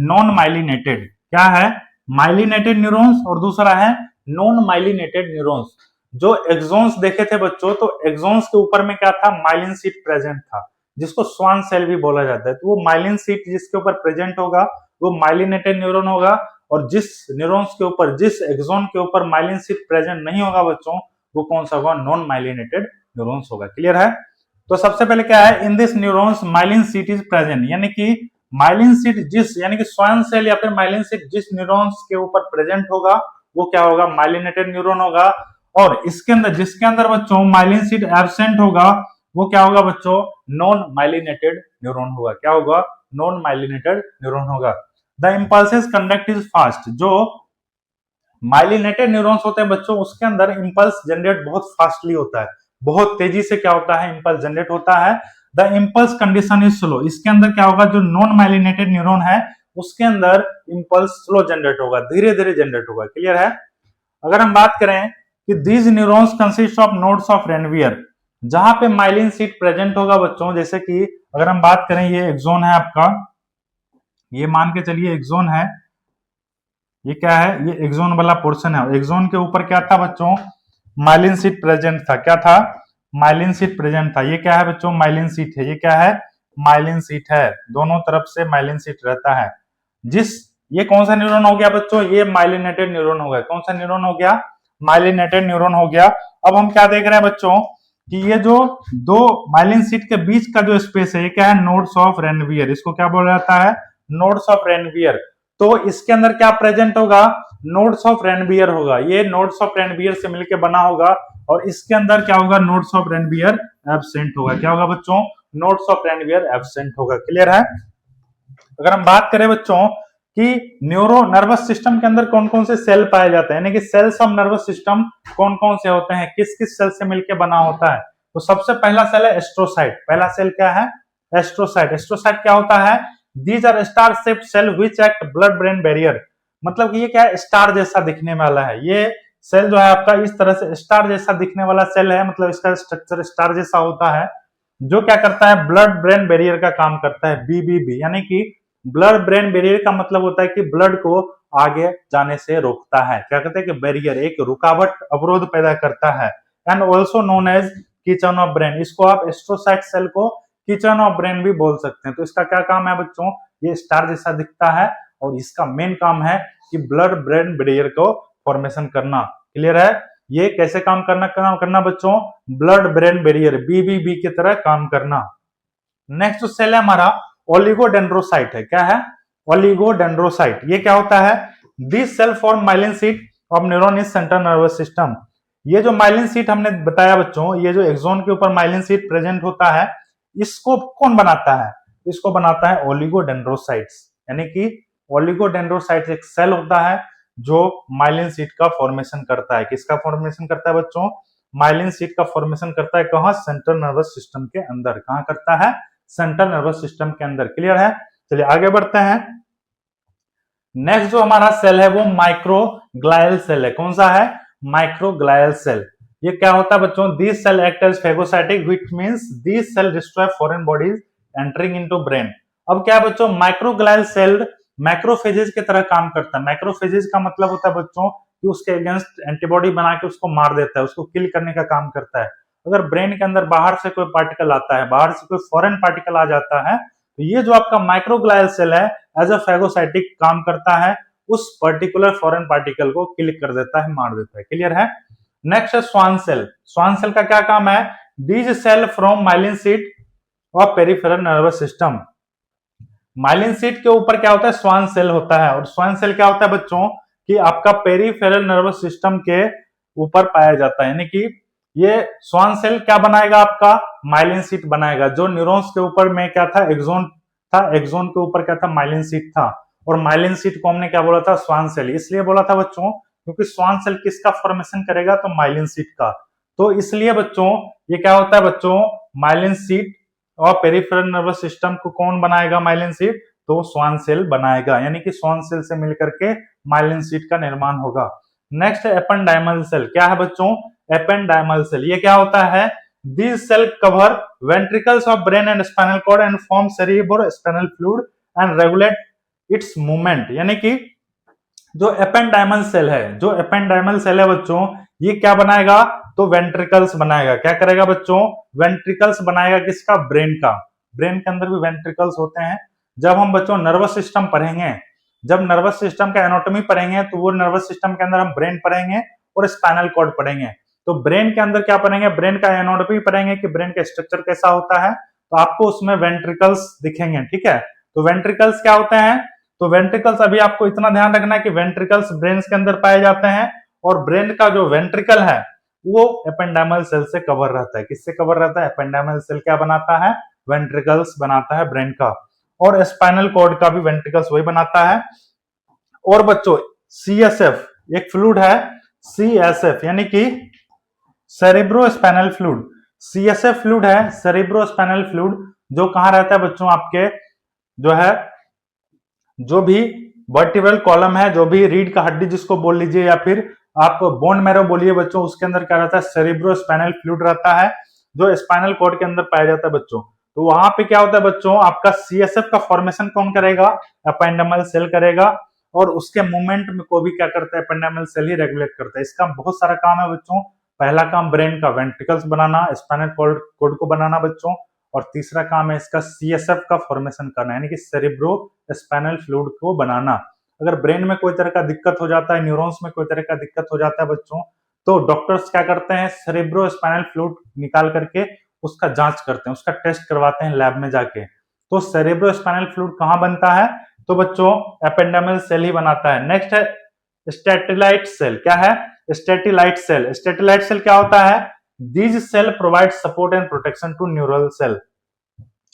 नॉन माइलिनेटेड। क्या है, माइलिनेटेड न्यूरॉन्स और दूसरा है नॉन माइलिनेटेड न्यूरॉन्स। जो एक्सॉन्स देखे थे बच्चों, तो एक्सॉन्स के ऊपर में क्या था, माइलिन सीट प्रेजेंट था, जिसको स्वान सेल भी बोला जाता है। तो वो माइलिन सीट जिसके ऊपर प्रेजेंट होगा वो माइलिनेटेड न्यूरॉन होगा, और जिस न्यूरॉन्स के ऊपर, जिस एक्सॉन के ऊपर माइलिन सीट प्रेजेंट नहीं होगा बच्चों, वो कौन सा होगा, नॉन माइलिनेटेड न्यूरॉन्स होगा। क्लियर है। तो सबसे पहले क्या है, in this neurons myelin seat is present. यानी कि माइलिन सीट जिस, यानी कि स्वान सेल या फिर माइलिन सीट जिस न्यूरॉन्स के ऊपर प्रेजेंट होगा वो क्या होगा, माइलिनेटेड न्यूरॉन होगा। और इसके अंदर, जिसके अंदर बच्चों माइलिन सीट एब्सेंट होगा, वो क्या होगा बच्चों, नॉन माइलिनेटेड न्यूरॉन होगा। क्या होगा, नॉन माइलिनेटेड न्यूरॉन होगा। The impulses conduct is fast. जो माइलिनेटेड न्यूरॉन्स होते हैं बच्चों, उसके अंदर इंपल्स जनरेट बहुत फास्टली होता है, बहुत तेजी से क्या होता है, इंपल्स जनरेट होता है। The impulse condition is slow. इसके अंदर क्या होगा, जो नॉन माइलिनेटेड न्यूरॉन है उसके अंदर इंपल्स स्लो जनरेट होगा, धीरे धीरे जनरेट होगा। क्लियर है। अगर हम बात करें कि these neurons consist of nodes of Ranvier, जहां पे माइलिन सीट प्रेजेंट होगा बच्चों। जैसे कि अगर हम बात करें, ये एक्सोन है आपका, ये मान के चलिए एक्सोन है, ये क्या है, ये एक्सोन वाला पोर्शन है। एक्सोन के ऊपर क्या था बच्चों, माइलिन सीट प्रेजेंट था। क्या था, माइलिन सीट प्रेजेंट था। ये क्या है बच्चों, माइलिन सीट है। ये क्या है, माइलिन सीट है। दोनों तरफ से माइलिन सीट रहता है। ये कौन सा न्यूरॉन हो गया बच्चों, ये माइलिनेटेड न्यूरॉन हो गया। कौन सा न्यूरॉन हो गया, माइलिनेटेड न्यूरॉन हो गया। अब हम क्या देख रहे हैं बच्चों कि ये जो दो माइलिन सीट के बीच का जो स्पेस है, ये क्या है, नोड्स ऑफ रेनवियर। इसको क्या बोला जाता है, नोड्स ऑफ रेनवियर। तो इसके अंदर क्या प्रेजेंट होगा, नोड्स ऑफ रेनवियर होगा। ये नोड्स ऑफ रेनवियर से मिलकर बना होगा, और इसके अंदर क्या होगा, नोड्स ऑफ रेनवियर एब्सेंट होगा। क्या होगा बच्चों, नोड्स ऑफ रेनवियर एब्सेंट होगा। क्लियर है। अगर हम बात करें बच्चों कि न्यूरो नर्वस सिस्टम के अंदर कौन कौन से सेल पाए जाते हैं, यानी कि सेल्स ऑफ नर्वस सिस्टम कौन कौन से होते हैं, किस किस सेल से मिलकर बना होता है। तो सबसे पहला सेल है एस्ट्रोसाइट। पहला सेल क्या है, एस्ट्रोसाइट। एस्ट्रोसाइट क्या होता है, these are star shaped cell which act blood brain barrier. मतलब कि ये क्या है, स्टार जैसा दिखने वाला है। ये सेल जो है आपका इस तरह से स्टार जैसा दिखने वाला सेल है, मतलब इसका स्ट्रक्चर स्टार जैसा होता है, जो क्या करता है, ब्लड ब्रेन बैरियर का काम करता है, बीबीबी। यानी कि ब्लड ब्रेन बैरियर का मतलब होता है कि ब्लड को आगे जाने से रोकता है। क्या कहते हैं कि बैरियर एक रुकावट, अवरोध पैदा करता है। And also known as kitchen of brain. इसको आप एस्ट्रोसाइट सेल को किचन ऑफ ब्रेन भी बोल सकते हैं। तो इसका क्या काम है बच्चों, ये स्टार जैसा दिखता है, और इसका मेन काम है कि ब्लड ब्रेन बैरियर को फॉर्मेशन करना। क्लियर है। ये कैसे काम करना बच्चों, ब्लड ब्रेन बैरियर बीबीबी की तरह काम करना। नेक्स्ट सेल है हमारा ओलिगोडेंड्रोसाइट है। क्या है, ओलिगोडेंड्रोसाइट। ये क्या होता है, this cell form myelin sheath of neuron is central nervous system. ये जो माइलिन सीट हमने बताया बच्चों, ये जो एक्सोन के ऊपर माइलिन सीट प्रेजेंट होता है, इसको कौन बनाता है, इसको बनाता है ओलिगोडेंड्रोसाइट्स। यानी कि ओलिगोडेंड्रोसाइट्स एक सेल होता है जो माइलिन सीट का फॉर्मेशन करता है। किसका फॉर्मेशन करता है बच्चों, माइलिन सीट का फॉर्मेशन करता है। कहां, सेंट्रल नर्वस सिस्टम के अंदर। कहां करता है, सेंट्रल नर्वस सिस्टम के अंदर। क्लियर है। चलिए आगे बढ़ते हैं। नेक्स्ट जो हमारा सेल है वो माइक्रोग्लायल सेल है। कौन सा है, माइक्रोग्लायल सेल। ये क्या होता है बच्चों, this cell act as phagocytic which means this cell destroy foreign bodies entering into brain. अब क्या है बच्चों, माइक्रोग्लायल सेल मैक्रोफेजेज की तरह काम करता है। मैक्रोफेजेज का मतलब होता है बच्चों कि उसके अगेंस्ट एंटीबॉडी बना के उसको मार देता है, उसको किल करने का काम करता है। अगर ब्रेन के अंदर बाहर से कोई पार्टिकल आता है, बाहर से कोई फॉरेन पार्टिकल आ जाता है, तो ये जो आपका माइक्रोग्लायल सेल है एज अ फेगोसाइटिक काम करता है, उस पर्टिकुलर फॉरेन पार्टिकल को किल कर देता है, मार देता है। क्लियर है। नेक्स्ट है स्वान सेल। स्वान सेल का क्या काम है, these cell from myelin sheath of peripheral nervous system. Myelin sheath के ऊपर क्या होता है, स्वान सेल होता है। और स्वान सेल क्या होता है बच्चों कि आपका पेरिफेरल नर्वस सिस्टम के ऊपर पाया जाता है। यानी कि ये स्वान सेल क्या बनाएगा, आपका माइलिन सीट बनाएगा। जो न्यूरॉन्स के ऊपर में क्या था, एक्सोन था, एक्सोन के ऊपर क्या था, माइलिन सीट था। और माइलिन सीट को हमने क्या बोला था, स्वान सेल। इसलिए बोला था बच्चों क्योंकि स्वान सेल किसका फॉर्मेशन करेगा, तो माइलिन सीट का। तो इसलिए बच्चों ये क्या होता है बच्चों, माइलिन सीट और पेरिफेरल नर्वस सिस्टम को कौन बनाएगा, माइलिन सीट, तो स्वान सेल बनाएगा। यानी कि स्वान सेल से मिलकर के माइलिन सीट का निर्माण होगा। नेक्स्ट है एपेंडाइमल सेल। क्या है बच्चों, एपेंडाइमल सेल। ये क्या होता है, this cell cover ventricles of brain and spinal cord and form cerebro spinal fluid and regulate its movement. यानी कि जो एपेंडाइमल सेल है, जो एपेंडाइमल सेल है बच्चों, ये क्या बनाएगा, तो वेंट्रिकल्स बनाएगा। क्या करेगा बच्चों, वेंट्रिकल्स बनाएगा। किसका, ब्रेन का। ब्रेन के अंदर भी वेंट्रिकल्स होते हैं। जब हम बच्चों नर्वस सिस्टम पढ़ेंगे, जब नर्वस सिस्टम का एनाटॉमी पढ़ेंगे, तो वो नर्वस सिस्टम के अंदर हम ब्रेन पढ़ेंगे और स्पाइनल कॉर्ड पढ़ेंगे। तो ब्रेन के अंदर क्या पढ़ेंगे, ब्रेन का एनाटॉमी पढ़ेंगे कि ब्रेन का स्ट्रक्चर कैसा होता है, तो आपको उसमें वेंट्रिकल्स दिखेंगे। ठीक है। तो वेंट्रिकल्स क्या होते हैं, तो वेंट्रिकल्स अभी आपको इतना ध्यान रखना है कि वेंट्रिकल्स ब्रेन के अंदर पाए जाते हैं, और ब्रेन का जो वेंट्रिकल है वो एपेंडाइमल सेल से कवर रहता है। किससे कवर रहता है, एपेंडाइमल सेल क्या बनाता है, वेंट्रिकल्स बनाता है ब्रेन का। और स्पाइनल कॉर्ड का भी वेंट्रिकल्स वही बनाता है। और बच्चों सीएसएफ एक फ्लूइड है, सीएसएफ यानी कि cerebro spinal fluid. CSF fluid है, सेरेब्रो स्पाइनल फ्लूइड, जो कहां रहता है बच्चों, आपके जो है, जो भी वर्टिब्रल कॉलम है, जो भी रीढ़ का हड्डी जिसको बोल लीजिए, या फिर आप बोन मैरो बोलिए बच्चों, उसके अंदर क्या रहता है, सेरिब्रो स्पाइनल फ्लूइड रहता है जो स्पाइनल कॉर्ड के अंदर पाया जाता है बच्चों। तो वहां पे क्या होता है बच्चों, आपका सीएसएफ का फॉर्मेशन कौन करेगा, एपेंडेमल सेल करेगा, और उसके मूवमेंट में को भी क्या करता है, एपेंडेमल सेल ही रेगुलेट करता है। इसका बहुत सारा काम है बच्चों। पहला काम ब्रेन का वेंट्रिकल्स बनाना, स्पाइनल कॉर्ड को बनाना बच्चों, और तीसरा काम है इसका सीएसएफ का फॉर्मेशन करना, यानी कि सेरिब्रो स्पाइनल फ्लूइड को बनाना। अगर ब्रेन में कोई तरह का दिक्कत हो जाता है, न्यूरॉन्स में कोई तरह का दिक्कत हो जाता है बच्चों, तो डॉक्टर्स क्या करते हैं, सेरिब्रो स्पाइनल फ्लूइड निकाल करके उसका जांच करते हैं, उसका टेस्ट करवाते हैं लैब में जाके। तो सेरेब्रो स्पाइनल फ्लूइड कहां बनता है, तो बच्चों एपेंडेमल सेल ही बनाता है। नेक्स्ट है स्टेटिलाइट सेल। क्या है, स्टेटिलाइट सेल। स्टेटिलाइट सेल क्या होता है, these cell provide support and protection to neural cell.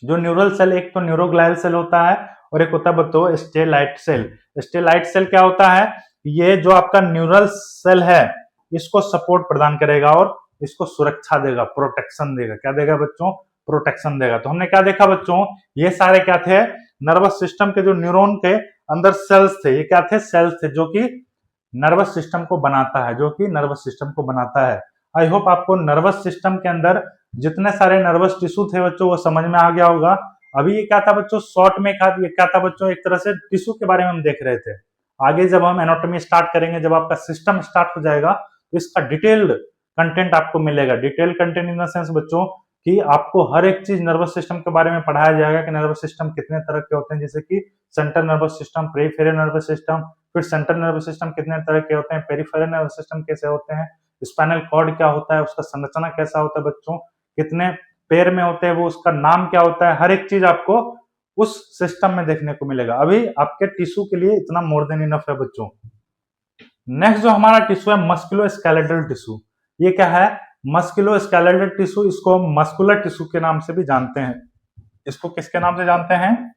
जो न्यूरल सेल, एक तो न्यूरोग्लायल सेल होता है और एक होता है बच्चों स्टेलाइट सेल। स्टेलाइट सेल क्या होता है, ये जो आपका न्यूरल सेल है इसको सपोर्ट प्रदान करेगा और इसको सुरक्षा देगा, प्रोटेक्शन देगा। क्या देगा बच्चों, प्रोटेक्शन देगा। तो हमने क्या देखा बच्चों, ये सारे क्या थे, नर्वस सिस्टम के जो न्यूरॉन के अंदर सेल्स थे, ये क्या थे, सेल्स थे जो कि नर्वस सिस्टम को बनाता है, जो कि नर्वस सिस्टम को बनाता है। आई होप आपको नर्वस सिस्टम के अंदर जितने सारे नर्वस टिश्यू थे बच्चों वो समझ में आ गया होगा। अभी ये क्या था बच्चों, शॉर्ट में ये क्या था बच्चों, एक तरह से टिश्यू के बारे में हम देख रहे थे। आगे जब हम एनाटॉमी स्टार्ट करेंगे, जब आपका सिस्टम स्टार्ट हो जाएगा, तो इसका डिटेल्ड कंटेंट आपको मिलेगा। Detail content in the sense बच्चों कि आपको हर एक चीज नर्वस सिस्टम के बारे में पढ़ाया जाएगा कि नर्वस सिस्टम कितने तरह के होते हैं, जैसे कि central nervous system, peripheral nervous system, फिर सेंट्रल नर्वस सिस्टम कितने तरह के होते हैं, पेरिफेरल नर्वस सिस्टम कैसे होते हैं, स्पाइनल कॉर्ड क्या होता है, उसका संरचना कैसा होता है बच्चों, कितने पैर में होते हैं वो, उसका नाम क्या होता है, हर एक चीज आपको उस सिस्टम में देखने को मिलेगा। अभी आपके टिश्यू के लिए इतना मोर देन इनफ है बच्चों। नेक्स्ट जो हमारा टिश्यू है मस्कुलोस्केलेटल टिश्यू। ये क्या है, मस्कुलोस्केलेटल टिश्यू, इसको मस्कुलर टिश्यू के नाम से भी जानते हैं। इसको किसके नाम से जानते हैं,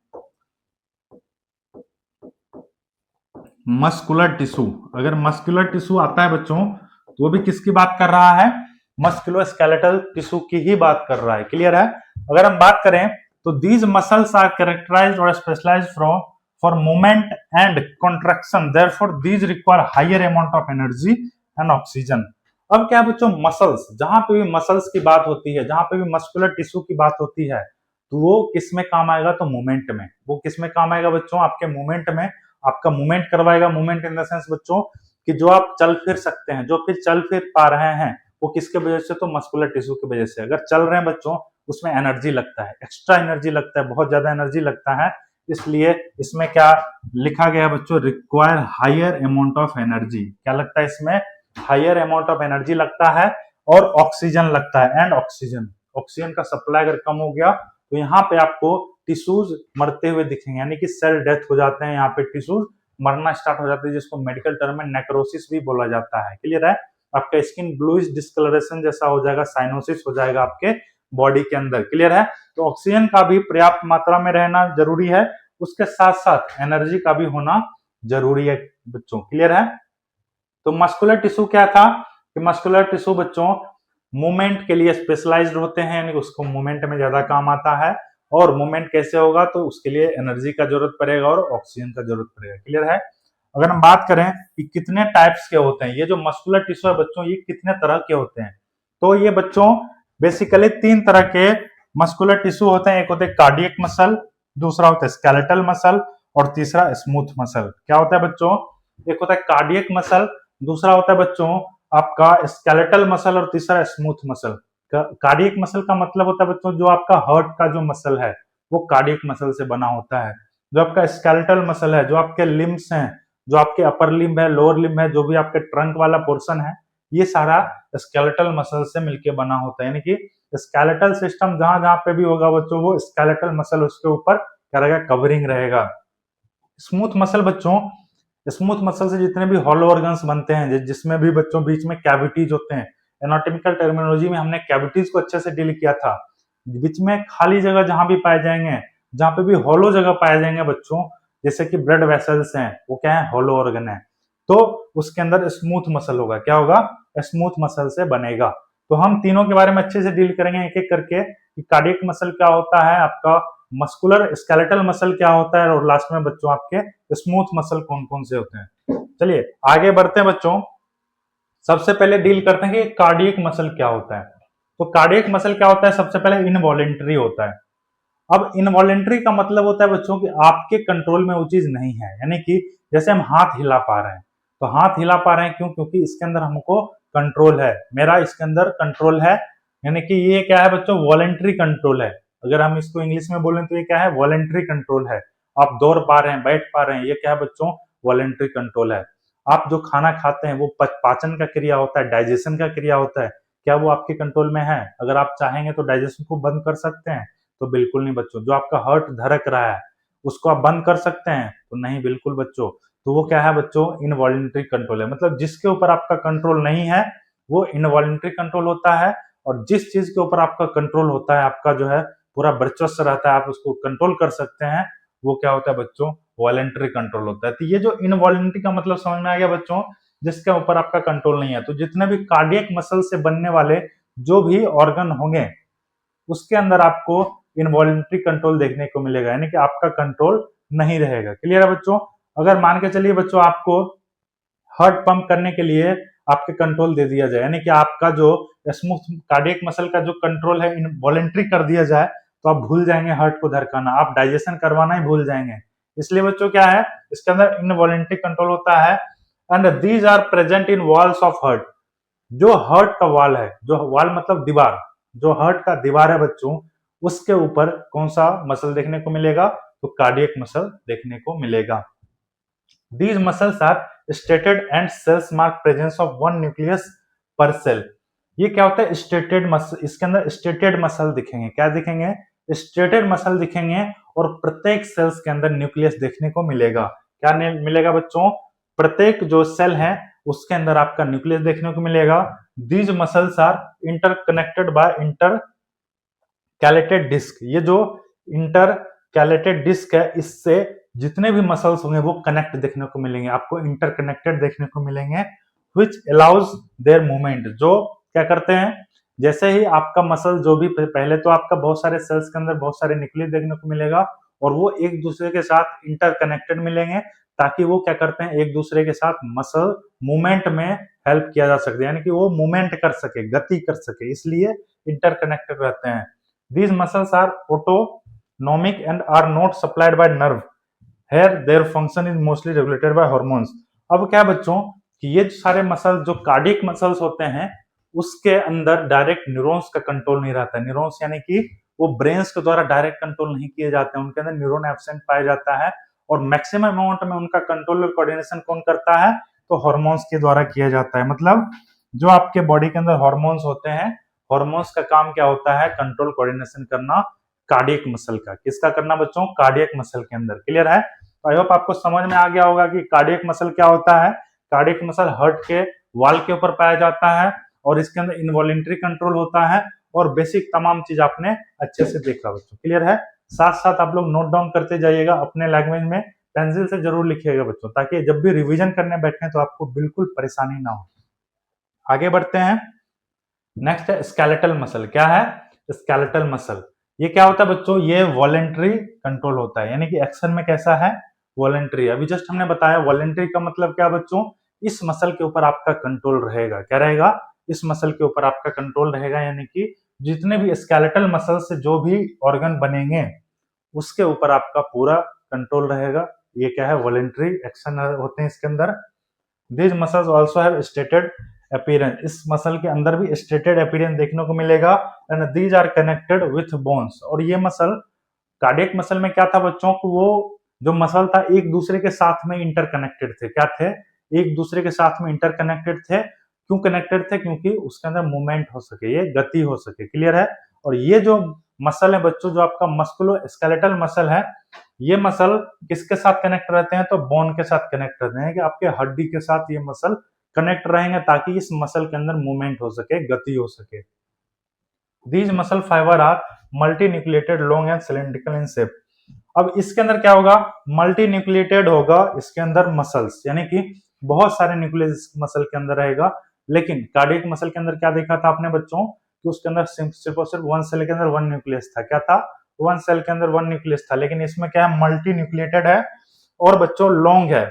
मस्कुलर टिश्यू। अगर मस्कुलर टिश्यू आता है बच्चों तो वो भी किसकी बात कर रहा है, मस्कुलोस्केलेटल टिश्यू की ही बात कर रहा है। क्लियर है। अगर हम बात करें तो दीज मसल्स आर कैरेक्टराइज्ड और specialized from for movement and contraction, therefore these require higher amount of energy and oxygen. अब क्या है बच्चों, मसल्स, जहां पे भी मसल्स की बात होती है, जहां पे भी मस्कुलर टिश्यू की बात होती है, तो वो किस में काम आएगा, तो मूवमेंट में। वो किस में काम आएगा बच्चों, आपके मूवमेंट में, आपका मूवमेंट करवाएगा। मूवमेंट इन द सेंस बच्चों कि जो आप चल फिर सकते हैं, जो फिर चल फिर पा रहे हैं, वो किसके वजह से, तो मस्कुलर टिश्यू की वजह से। अगर चल रहे हैं बच्चों, उसमें एनर्जी लगता है, एक्स्ट्रा एनर्जी लगता है, बहुत ज्यादा एनर्जी लगता है, इसलिए इसमें क्या लिखा गया है बच्चों, require higher amount of energy. क्या लगता है इसमें, हायर अमाउंट ऑफ एनर्जी लगता है और ऑक्सीजन लगता है। एंड ऑक्सीजन, ऑक्सीजन का सप्लाई अगर कम हो गया तो यहाँ पे आपको टिश्यूज मरते हुए दिखेंगे, यानी कि सेल डेथ हो जाते हैं, यहाँ पे टिश्यूज मरना स्टार्ट हो जाते हैं, जिसको मेडिकल टर्म में नेक्रोसिस भी बोला जाता है। क्लियर है। आपका स्किन ब्लूइश डिस्कलरेशन जैसा हो जाएगा, साइनोसिस हो जाएगा आपके बॉडी के अंदर। क्लियर है। तो ऑक्सीजन का भी पर्याप्त मात्रा में रहना जरूरी है, उसके साथ साथ एनर्जी का भी होना जरूरी है बच्चों। क्लियर है। तो मस्कुलर टिश्यू क्या था कि मस्कुलर टिश्यू बच्चों मूवमेंट के लिए स्पेशलाइज्ड होते हैं, यानी उसको मूवमेंट में ज्यादा काम आता है। और मूवमेंट कैसे होगा, तो उसके लिए एनर्जी का जरूरत पड़ेगा और ऑक्सीजन का जरूरत पड़ेगा। क्लियर है। अगर हम बात करें कि कितने टाइप्स के होते हैं, ये जो मस्कुलर टिश्यू है बच्चों, ये कितने तरह के होते हैं, तो ये बच्चों बेसिकली 3 तरह के मस्कुलर टिश्यू होते हैं। एक होते हैं कार्डियक मसल, दूसरा होता है स्केलेटल मसल, और तीसरा स्मूथ मसल। क्या होता है बच्चों, एक होता है कार्डियक मसल, दूसरा होता है बच्चों आपका स्केलेटल मसल, और तीसरा स्मूथ मसल। कार्डियक मसल का मतलब होता है बच्चों जो आपका हार्ट का जो मसल है वो कार्डियक मसल से बना होता है। जो आपका स्केलेटल मसल है, जो आपके लिम्स हैं, जो आपके अपर लिम्ब है, लोअर लिम्ब है, जो भी आपके ट्रंक वाला पोर्शन है, ये सारा स्केलेटल मसल से मिलकर बना होता है। यानी कि स्केलेटल सिस्टम जहां जहां पे भी होगा बच्चों, वो स्केलेटल मसल उसके ऊपर क्या रहेगा, कवरिंग रहेगा। स्मूथ मसल बच्चों, स्मूथ मसल से जितने भी हॉलो ऑर्गन्स बनते हैं, जिसमें भी बच्चों बीच में कैविटीज होते हैं, एनाटॉमिकल टर्मिनोलॉजी में हमने कैविटीज को अच्छे से डील किया था। बीच में खाली जगह जहां भी पाए जाएंगे, जहां पे भी हॉलो जगह पाए जाएंगे बच्चों, जैसे कि ब्लड वेसल्स हैं, वो क्या है, हॉलो ऑर्गन है, तो उसके अंदर स्मूथ मसल होगा। क्या होगा, स्मूथ मसल से बनेगा। तो हम तीनों के बारे में अच्छे से डील करेंगे एक एक करके कि कार्डियक मसल क्या होता है, आपका मस्कुलर स्केलेटल मसल क्या होता है, और लास्ट में बच्चों आपके स्मूथ मसल कौन कौन से होते हैं। चलिए आगे बढ़ते हैं बच्चों। सबसे पहले डील करते हैं कि कार्डियक मसल क्या होता है। तो कार्डियक मसल क्या होता है, सबसे पहले इनवॉलेंट्री होता है। अब इनवॉलेंट्री का मतलब होता है बच्चों कि आपके कंट्रोल में वो चीज नहीं है, यानी कि जैसे हम हाथ हिला पा रहे हैं, तो हाथ हिला पा रहे हैं क्यों, क्योंकि इसके अंदर हमको कंट्रोल है, मेरा इसके अंदर कंट्रोल है, यानी कि ये क्या है बच्चों, वॉलेंट्री कंट्रोल है। अगर हम इसको इंग्लिश में बोलें तो ये क्या है, वॉलेंट्री कंट्रोल है। आप दौड़ पा रहे हैं, बैठ पा रहे हैं, ये क्या है बच्चों, वॉलेंट्री कंट्रोल है। आप जो खाना खाते हैं वो पाचन का क्रिया होता है, डाइजेशन का क्रिया होता है, क्या वो आपके कंट्रोल में है? अगर आप चाहेंगे तो डाइजेशन को बंद कर सकते हैं? तो बिल्कुल नहीं बच्चों। जो आपका हार्ट धड़क रहा है उसको आप बंद कर सकते हैं? तो नहीं, बिल्कुल बच्चों। तो वो क्या है बच्चों, इनवॉलेंट्री कंट्रोल है। मतलब जिसके ऊपर आपका कंट्रोल नहीं है वो इनवॉलेंट्री कंट्रोल होता है, और जिस चीज के ऊपर आपका कंट्रोल होता है, आपका जो है पूरा वर्चस्व रहता है, आप उसको कंट्रोल कर सकते हैं, वो क्या होता है बच्चों, वॉलेंट्री कंट्रोल होता है। तो ये जो इनवॉलेंट्री का मतलब समझ में आ गया बच्चों, जिसके ऊपर आपका कंट्रोल नहीं है। तो जितने भी कार्डियक मसल से बनने वाले जो भी ऑर्गन होंगे उसके अंदर आपको इनवॉलेंट्री कंट्रोल देखने को मिलेगा, यानी कि आपका कंट्रोल नहीं रहेगा। क्लियर है बच्चों? अगर मान के चलिए बच्चों आपको हार्ट पंप करने के लिए आपके कंट्रोल दे दिया जाए, यानी कि आपका जो स्मूथ कार्डियक मसल का जो कंट्रोल है इनवॉलेंट्री कर दिया जाए, तो आप भूल जाएंगे हार्ट को धड़काना, आप डाइजेशन करवाना ही भूल जाएंगे। इसलिए बच्चों क्या है, इसके अंदर इनवॉलेंट्री कंट्रोल होता है। And these are present in walls of heart. जो हार्ट का वाल है, जो वाल मतलब दीवार, जो हार्ट का दीवार है बच्चों, उसके ऊपर कौन सा मसल देखने को मिलेगा, तो कार्डियक मसल देखने को मिलेगा। These muscles are stated and cells mark presence of one nucleus per cell। ये क्या होता है, स्टेटेड मसल, इसके अंदर स्टेटेड मसल दिखेंगे, क्या दिखेंगे, स्टेटेड मसल दिखेंगे, और प्रत्येक सेल्स के अंदर न्यूक्लियस देखने को मिलेगा। क्या मिलेगा बच्चों, प्रत्येक जो सेल है उसके अंदर आपका न्यूक्लियस देखने को मिलेगा। These muscles are interconnected by intercalated disc. ये जो इंटर कैलेटेड डिस्क है, इससे जितने भी मसल्स होंगे वो कनेक्ट देखने को मिलेंगे, आपको इंटरकनेक्टेड देखने को मिलेंगे, विच अलाउज देयर मूवमेंट। जो क्या करते हैं, जैसे ही आपका मसल जो भी, पहले तो आपका बहुत सारे सेल्स के अंदर बहुत सारे न्यूक्लियस देखने को मिलेगा, और वो एक दूसरे के साथ इंटरकनेक्टेड मिलेंगे, ताकि वो क्या करते हैं, एक दूसरे के साथ मसल मूवमेंट में हेल्प किया जा सके, यानी कि वो मूवमेंट कर सके, गति कर सके, इसलिए इंटरकनेक्टेड रहते हैं। These muscles are autonomic and are not supplied by nerve. Here their function is mostly regulated by hormones। अब क्या बच्चों कि ये सारे मसल जो कार्डियक मसल्स होते हैं उसके अंदर डायरेक्ट न्यूरॉन्स का कंट्रोल नहीं रहता है। न्यूरॉन्स यानी कि वो ब्रेन्स के द्वारा डायरेक्ट कंट्रोल नहीं किए जाते हैं, उनके अंदर न्यूरॉन एब्सेंट पाया जाता है, और मैक्सिमम अमाउंट में उनका कंट्रोल और कोऑर्डिनेशन कौन करता है, तो हार्मोन्स के द्वारा किया जाता है। मतलब जो आपके बॉडी के अंदर हार्मोन्स होते हैं, हार्मोन्स का काम क्या होता है, कंट्रोल कोऑर्डिनेशन करना कार्डियक मसल का। किसका करना बच्चों, कार्डियक मसल के अंदर। क्लियर है? तो आई होप आपको समझ में आ गया होगा कि कार्डियक मसल क्या होता है। कार्डियक मसल हार्ट के वाल के ऊपर पाया जाता है, और इसके अंदर इनवॉलेंट्री कंट्रोल होता है, और बेसिक तमाम चीज आपने अच्छे से देखा बच्चों। क्लियर है? साथ साथ आप लोग नोट डाउन करते जाइएगा, अपने लैंग्वेज में पेंसिल से जरूर लिखिएगा बच्चों, ताकि जब भी रिवीजन करने बैठे तो आपको बिल्कुल परेशानी ना हो। आगे बढ़ते हैं। नेक्स्ट है स्केलेटल मसल। क्या है स्केलेटल मसल? ये क्या होता है बच्चों, ये वॉलेंट्री कंट्रोल होता है, यानी कि एक्शन में कैसा है, वॉलेंट्री। अभी जस्ट हमने बताया वॉलेंट्री का मतलब क्या बच्चों, इस मसल के ऊपर आपका कंट्रोल रहेगा। क्या रहेगा, इस मसल के ऊपर आपका कंट्रोल रहेगा, यानी कि जितने भी स्केलेटल मसल से जो भी ऑर्गन बनेंगे उसके ऊपर आपका पूरा कंट्रोल रहेगा। ये क्या है, वॉलेंट्री एक्शन होते हैं इसके अंदर। These muscles also have stated appearance। इस मसल के अंदर भी stated appearance देखने को मिलेगा। and these are connected with bones। और ये मसल, कार्डियक मसल में क्या था बच्चों को, वो जो मसल था एक दूसरे के साथ में इंटरकनेक्टेड थे। क्या थे, एक दूसरे के साथ में इंटरकनेक्टेड थे। क्यों कनेक्टेड थे, क्योंकि उसके अंदर मूवमेंट हो सके, ये गति हो सके। क्लियर है? और ये जो मसल है बच्चों, जो आपका मस्कुलो स्केलेटल मसल है, ये मसल किसके साथ कनेक्ट रहते हैं, तो बोन के साथ कनेक्ट रहते हैं, कि आपके हड्डी के साथ ये मसल कनेक्ट रहेंगे, ताकि इस मसल के अंदर मूवमेंट हो सके, गति हो सके। These muscle fiber are multi nucleated, long and cylindrical in shape. अब इसके अंदर क्या होगा, मल्टी न्यूक्लिएटेड होगा इसके अंदर मसल्स, यानी कि बहुत सारे न्यूक्लियस मसल के अंदर रहेगा। लेकिन कार्डियक मसल के अंदर क्या देखा था आपने बच्चों, कि उसके अंदर सिर्फ और सिर्फ वन सेल के अंदर वन न्यूक्लियस था। क्या था, वन सेल के अंदर वन न्यूक्लियस था। लेकिन इसमें क्या है, मल्टी न्यूक्लिएटेड है, और बच्चों लॉन्ग है,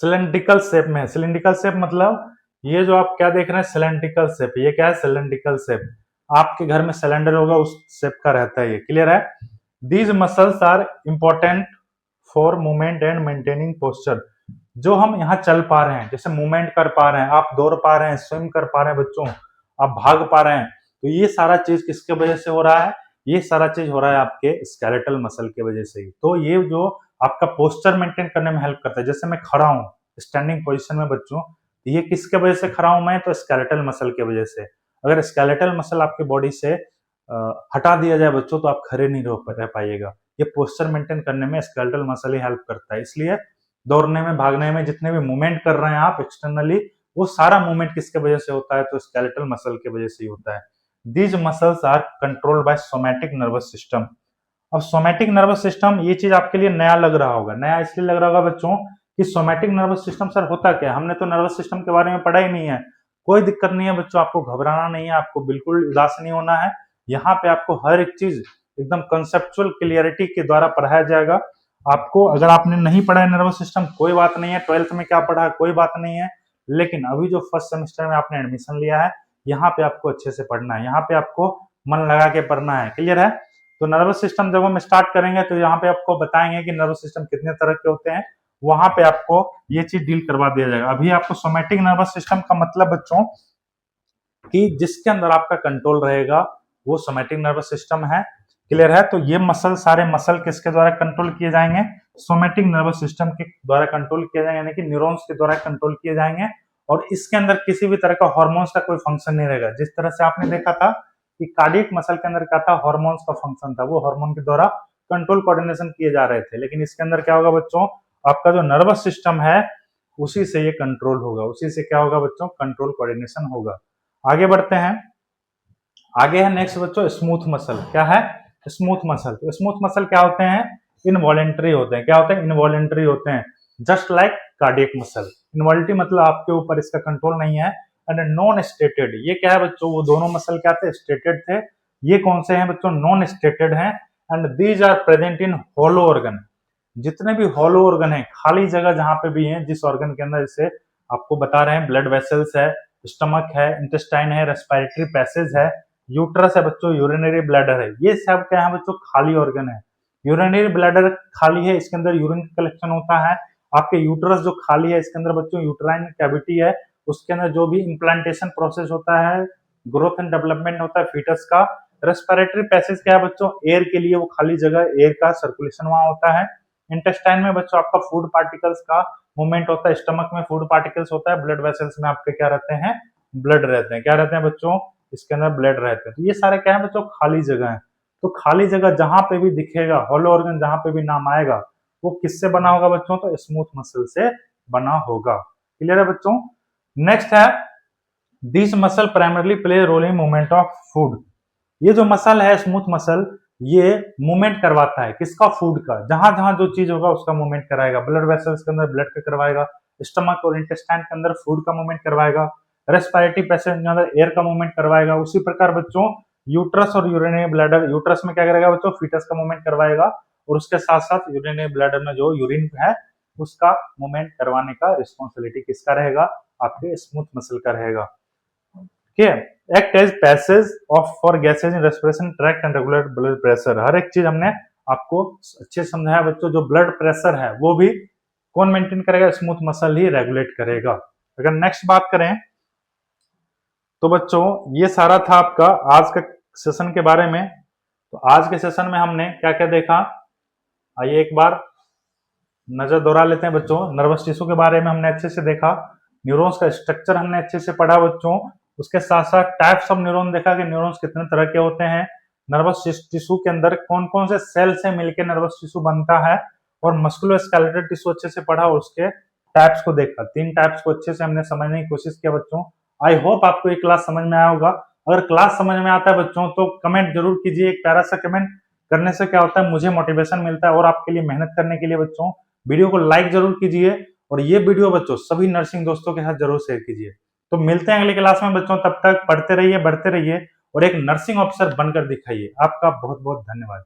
सिलेंड्रिकल शेप में है। सिलेंड्रिकल शेप मतलब ये जो आप क्या देख रहे हैं सिलेंड्रिकल शेप, ये क्या है सिलेंड्रिकल शेप, आपके घर में सिलेंडर होगा उस शेप का रहता है ये, क्लियर है। These muscles are important for movement and maintaining posture. जो हम यहाँ चल पा रहे हैं, जैसे मूवमेंट कर पा रहे हैं, आप दौड़ पा रहे हैं, स्विम कर पा रहे हैं बच्चों, आप भाग पा रहे हैं, तो ये सारा चीज किसके वजह से हो रहा है, ये सारा चीज हो रहा है आपके स्केलेटल मसल के वजह से ही। तो ये जो आपका पोस्चर मेंटेन करने में हेल्प करता है, जैसे मैं खड़ा हूँ स्टैंडिंग पोजिशन में बच्चों, ये किसके वजह से खड़ा हूं मैं, तो स्केलेटल मसल के वजह से। अगर स्केलेटल मसल आपके बॉडी से हटा दिया जाए बच्चों तो आप खड़े नहीं रह पाइएगा। ये पोस्चर मेंटेन करने में स्केलेटल मसल ही हेल्प करता है। इसलिए दौड़ने में, भागने में, जितने भी मूवमेंट कर रहे हैं आप एक्सटर्नली, वो सारा मूवमेंट किसके वजह से होता है, तो स्केलेटल मसल के वजह से ही होता है। These muscles are controlled by somatic nervous system. अब सोमैटिक नर्वस सिस्टम, ये चीज आपके लिए नया लग रहा होगा। नया इसलिए लग रहा होगा बच्चों कि सोमैटिक नर्वस सिस्टम सर होता क्या, हमने तो नर्वस सिस्टम के बारे में पढ़ा ही नहीं है। कोई दिक्कत नहीं है बच्चों, आपको घबराना नहीं है, आपको बिल्कुल उदास नहीं होना है। यहाँ पे आपको हर एक चीज एकदम कंसेप्चुअल क्लियरिटी के द्वारा पढ़ाया जाएगा। आपको, अगर आपने नहीं पढ़ा है नर्वस सिस्टम, कोई बात नहीं है, 12th में क्या पढ़ा है कोई बात नहीं है, लेकिन अभी जो फर्स्ट सेमेस्टर में आपने एडमिशन लिया है, यहाँ पे आपको अच्छे से पढ़ना है, यहाँ पे आपको मन लगा के पढ़ना है, क्लियर है। तो नर्वस सिस्टम जब हम स्टार्ट करेंगे तो यहाँ पे आपको बताएंगे कि नर्वस सिस्टम कितने तरह के होते हैं, वहां पे आपको ये चीज डील करवा दिया जाएगा। अभी आपको सोमैटिक नर्वस सिस्टम का मतलब बच्चों कि जिसके अंदर आपका कंट्रोल रहेगा वो सोमैटिक नर्वस सिस्टम है, क्लियर है। तो ये मसल, सारे मसल किसके द्वारा कंट्रोल किए जाएंगे, सोमैटिक नर्वस सिस्टम के द्वारा कंट्रोल किए जाएंगे, यानी कि न्यूरॉन्स के द्वारा कंट्रोल किए जाएंगे। और इसके अंदर किसी भी तरह का हार्मोन्स का कोई फंक्शन नहीं रहेगा। जिस तरह से आपने देखा था कि कार्डियक मसल के अंदर क्या था, हार्मोन्स का फंक्शन था, वो हार्मोन के द्वारा कंट्रोल कोऑर्डिनेशन किए जा रहे थे, लेकिन इसके अंदर क्या होगा बच्चों, आपका जो नर्वस सिस्टम है उसी से ये कंट्रोल होगा, उसी से क्या होगा बच्चों, कंट्रोल कोऑर्डिनेशन होगा। आगे बढ़ते हैं, आगे है नेक्स्ट बच्चों स्मूथ मसल। क्या है, स्मूथ मसल। तो स्मूथ मसल क्या होते हैं, इनवॉलेंट्री होते हैं। क्या होते हैं, इनवॉलेंट्री होते हैं, just like cardiac muscle. Involuntary मतलब आपके ऊपर इसका कंट्रोल नहीं है। एंड नॉन स्टेटेड, ये क्या है बच्चों, वो दोनों मसल क्या थे, स्टेटेड थे। ये कौन से हैं बच्चों, नॉन स्टेटेड हैं। And these are present in hollow organ. जितने भी हॉलो ऑर्गन है, खाली जगह जहां पे भी है, जिस ऑर्गन के अंदर, जैसे आपको बता रहे हैं ब्लड वेसल्स है, स्टमक है, इंटेस्टाइन है, रेस्पिरेटरी पैसेज है, यूट्रस है बच्चों, यूरिनरी ब्लैडर है, ये सब क्या है बच्चों, खाली ऑर्गन है। यूरिनरी ब्लैडर खाली है, इसके अंदर यूरिन कलेक्शन होता है। आपके यूट्रस जो खाली है, इसके अंदर बच्चों यूट्राइन कैविटी है, उसके अंदर जो भी इम्प्लांटेशन प्रोसेस होता है, ग्रोथ एंड डेवलपमेंट होता है फीटस का। रेस्पिरेटरी पैसेज क्या है बच्चों, एयर के लिए वो खाली जगह, एयर का सर्कुलेशन वहां होता है। इंटेस्टाइन में बच्चों आपका फूड पार्टिकल्स का मूवमेंट होता है, स्टमक में फूड पार्टिकल्स होता है, ब्लड वेसल्स में आपके क्या रहते हैं, ब्लड रहते हैं। क्या रहते हैं बच्चों, इसके अंदर ब्लड रहते हैं। तो ये सारे क्या है बच्चों, खाली जगह है। तो खाली जगह जहां पे भी दिखेगा, हॉलो ऑर्गन जहां पे भी नाम आएगा, वो किससे बना होगा बच्चों, तो स्मूथ मसल से बना होगा, क्लियर है बच्चों। नेक्स्ट है, this muscle primarily play role in movement of food. ये जो मसल है स्मूथ मसल, ये मूवमेंट करवाता है किसका, फूड का। जहां जहां जो चीज होगा उसका मूवमेंट कराएगा। ब्लड वेसल्स के अंदर ब्लड का करवाएगा, स्टमक और इंटेस्टाइन के अंदर फूड का मूवमेंट करवाएगा, रेस्पिरेटरी पैसेज के अंदर एयर का मूवमेंट करवाएगा। उसी प्रकार बच्चों यूट्रस और यूरिनरी ब्लैडर, यूट्रस में क्या करेगा बच्चों, फीटस का मूवमेंट करवाएगा, और उसके साथ साथ यूरिनरी ब्लैडर में जो यूरिन है उसका मूवमेंट करवाने का रिस्पॉन्सिबिलिटी किसका रहेगा, आपके स्मूथ मसल का रहेगा। ठीक है, act as passage of for gases in respiration tract and regulate blood pressure. हर एक चीज हमने आपको अच्छे से समझाया बच्चों। जो ब्लड प्रेशर है वो भी कौन मेंटेन करेगा, स्मूथ मसल ही रेगुलेट करेगा। अगर नेक्स्ट बात करें तो बच्चों ये सारा था आपका आज का सेशन के बारे में। तो आज के सेशन में हमने क्या क्या देखा, आइए एक बार नजर दोहरा लेते हैं बच्चों। नर्वस टिश्यू के बारे में हमने अच्छे से देखा, न्यूरॉन्स का स्ट्रक्चर हमने अच्छे से पढ़ा बच्चों। उसके साथ साथ टाइप्स ऑफ न्यूरॉन देखा कि न्यूरॉन्स कितने तरह के होते हैं, नर्वस टिश्यू के अंदर कौन कौन से सेल से मिलकर नर्वस टिश्यू बनता है, और मस्कुलोस्केलेटल टिश्यू अच्छे से पढ़ा और उसके टाइप्स को देखा। 3 टाइप्स को अच्छे से हमने समझने की कोशिश किया बच्चों। आई होप आपको ये क्लास समझ में आया होगा। अगर क्लास समझ में आता है बच्चों तो कमेंट जरूर कीजिए। एक प्यारा सा कमेंट करने से क्या होता है, मुझे मोटिवेशन मिलता है और आपके लिए मेहनत करने के लिए बच्चों। वीडियो को लाइक जरूर कीजिए, और ये वीडियो बच्चों सभी नर्सिंग दोस्तों के साथ जरूर शेयर कीजिए। तो मिलते हैं अगली क्लास में बच्चों, तब तक पढ़ते रहिए, बढ़ते रहिए और एक नर्सिंग ऑफिसर बनकर दिखाइए। आपका बहुत बहुत धन्यवाद।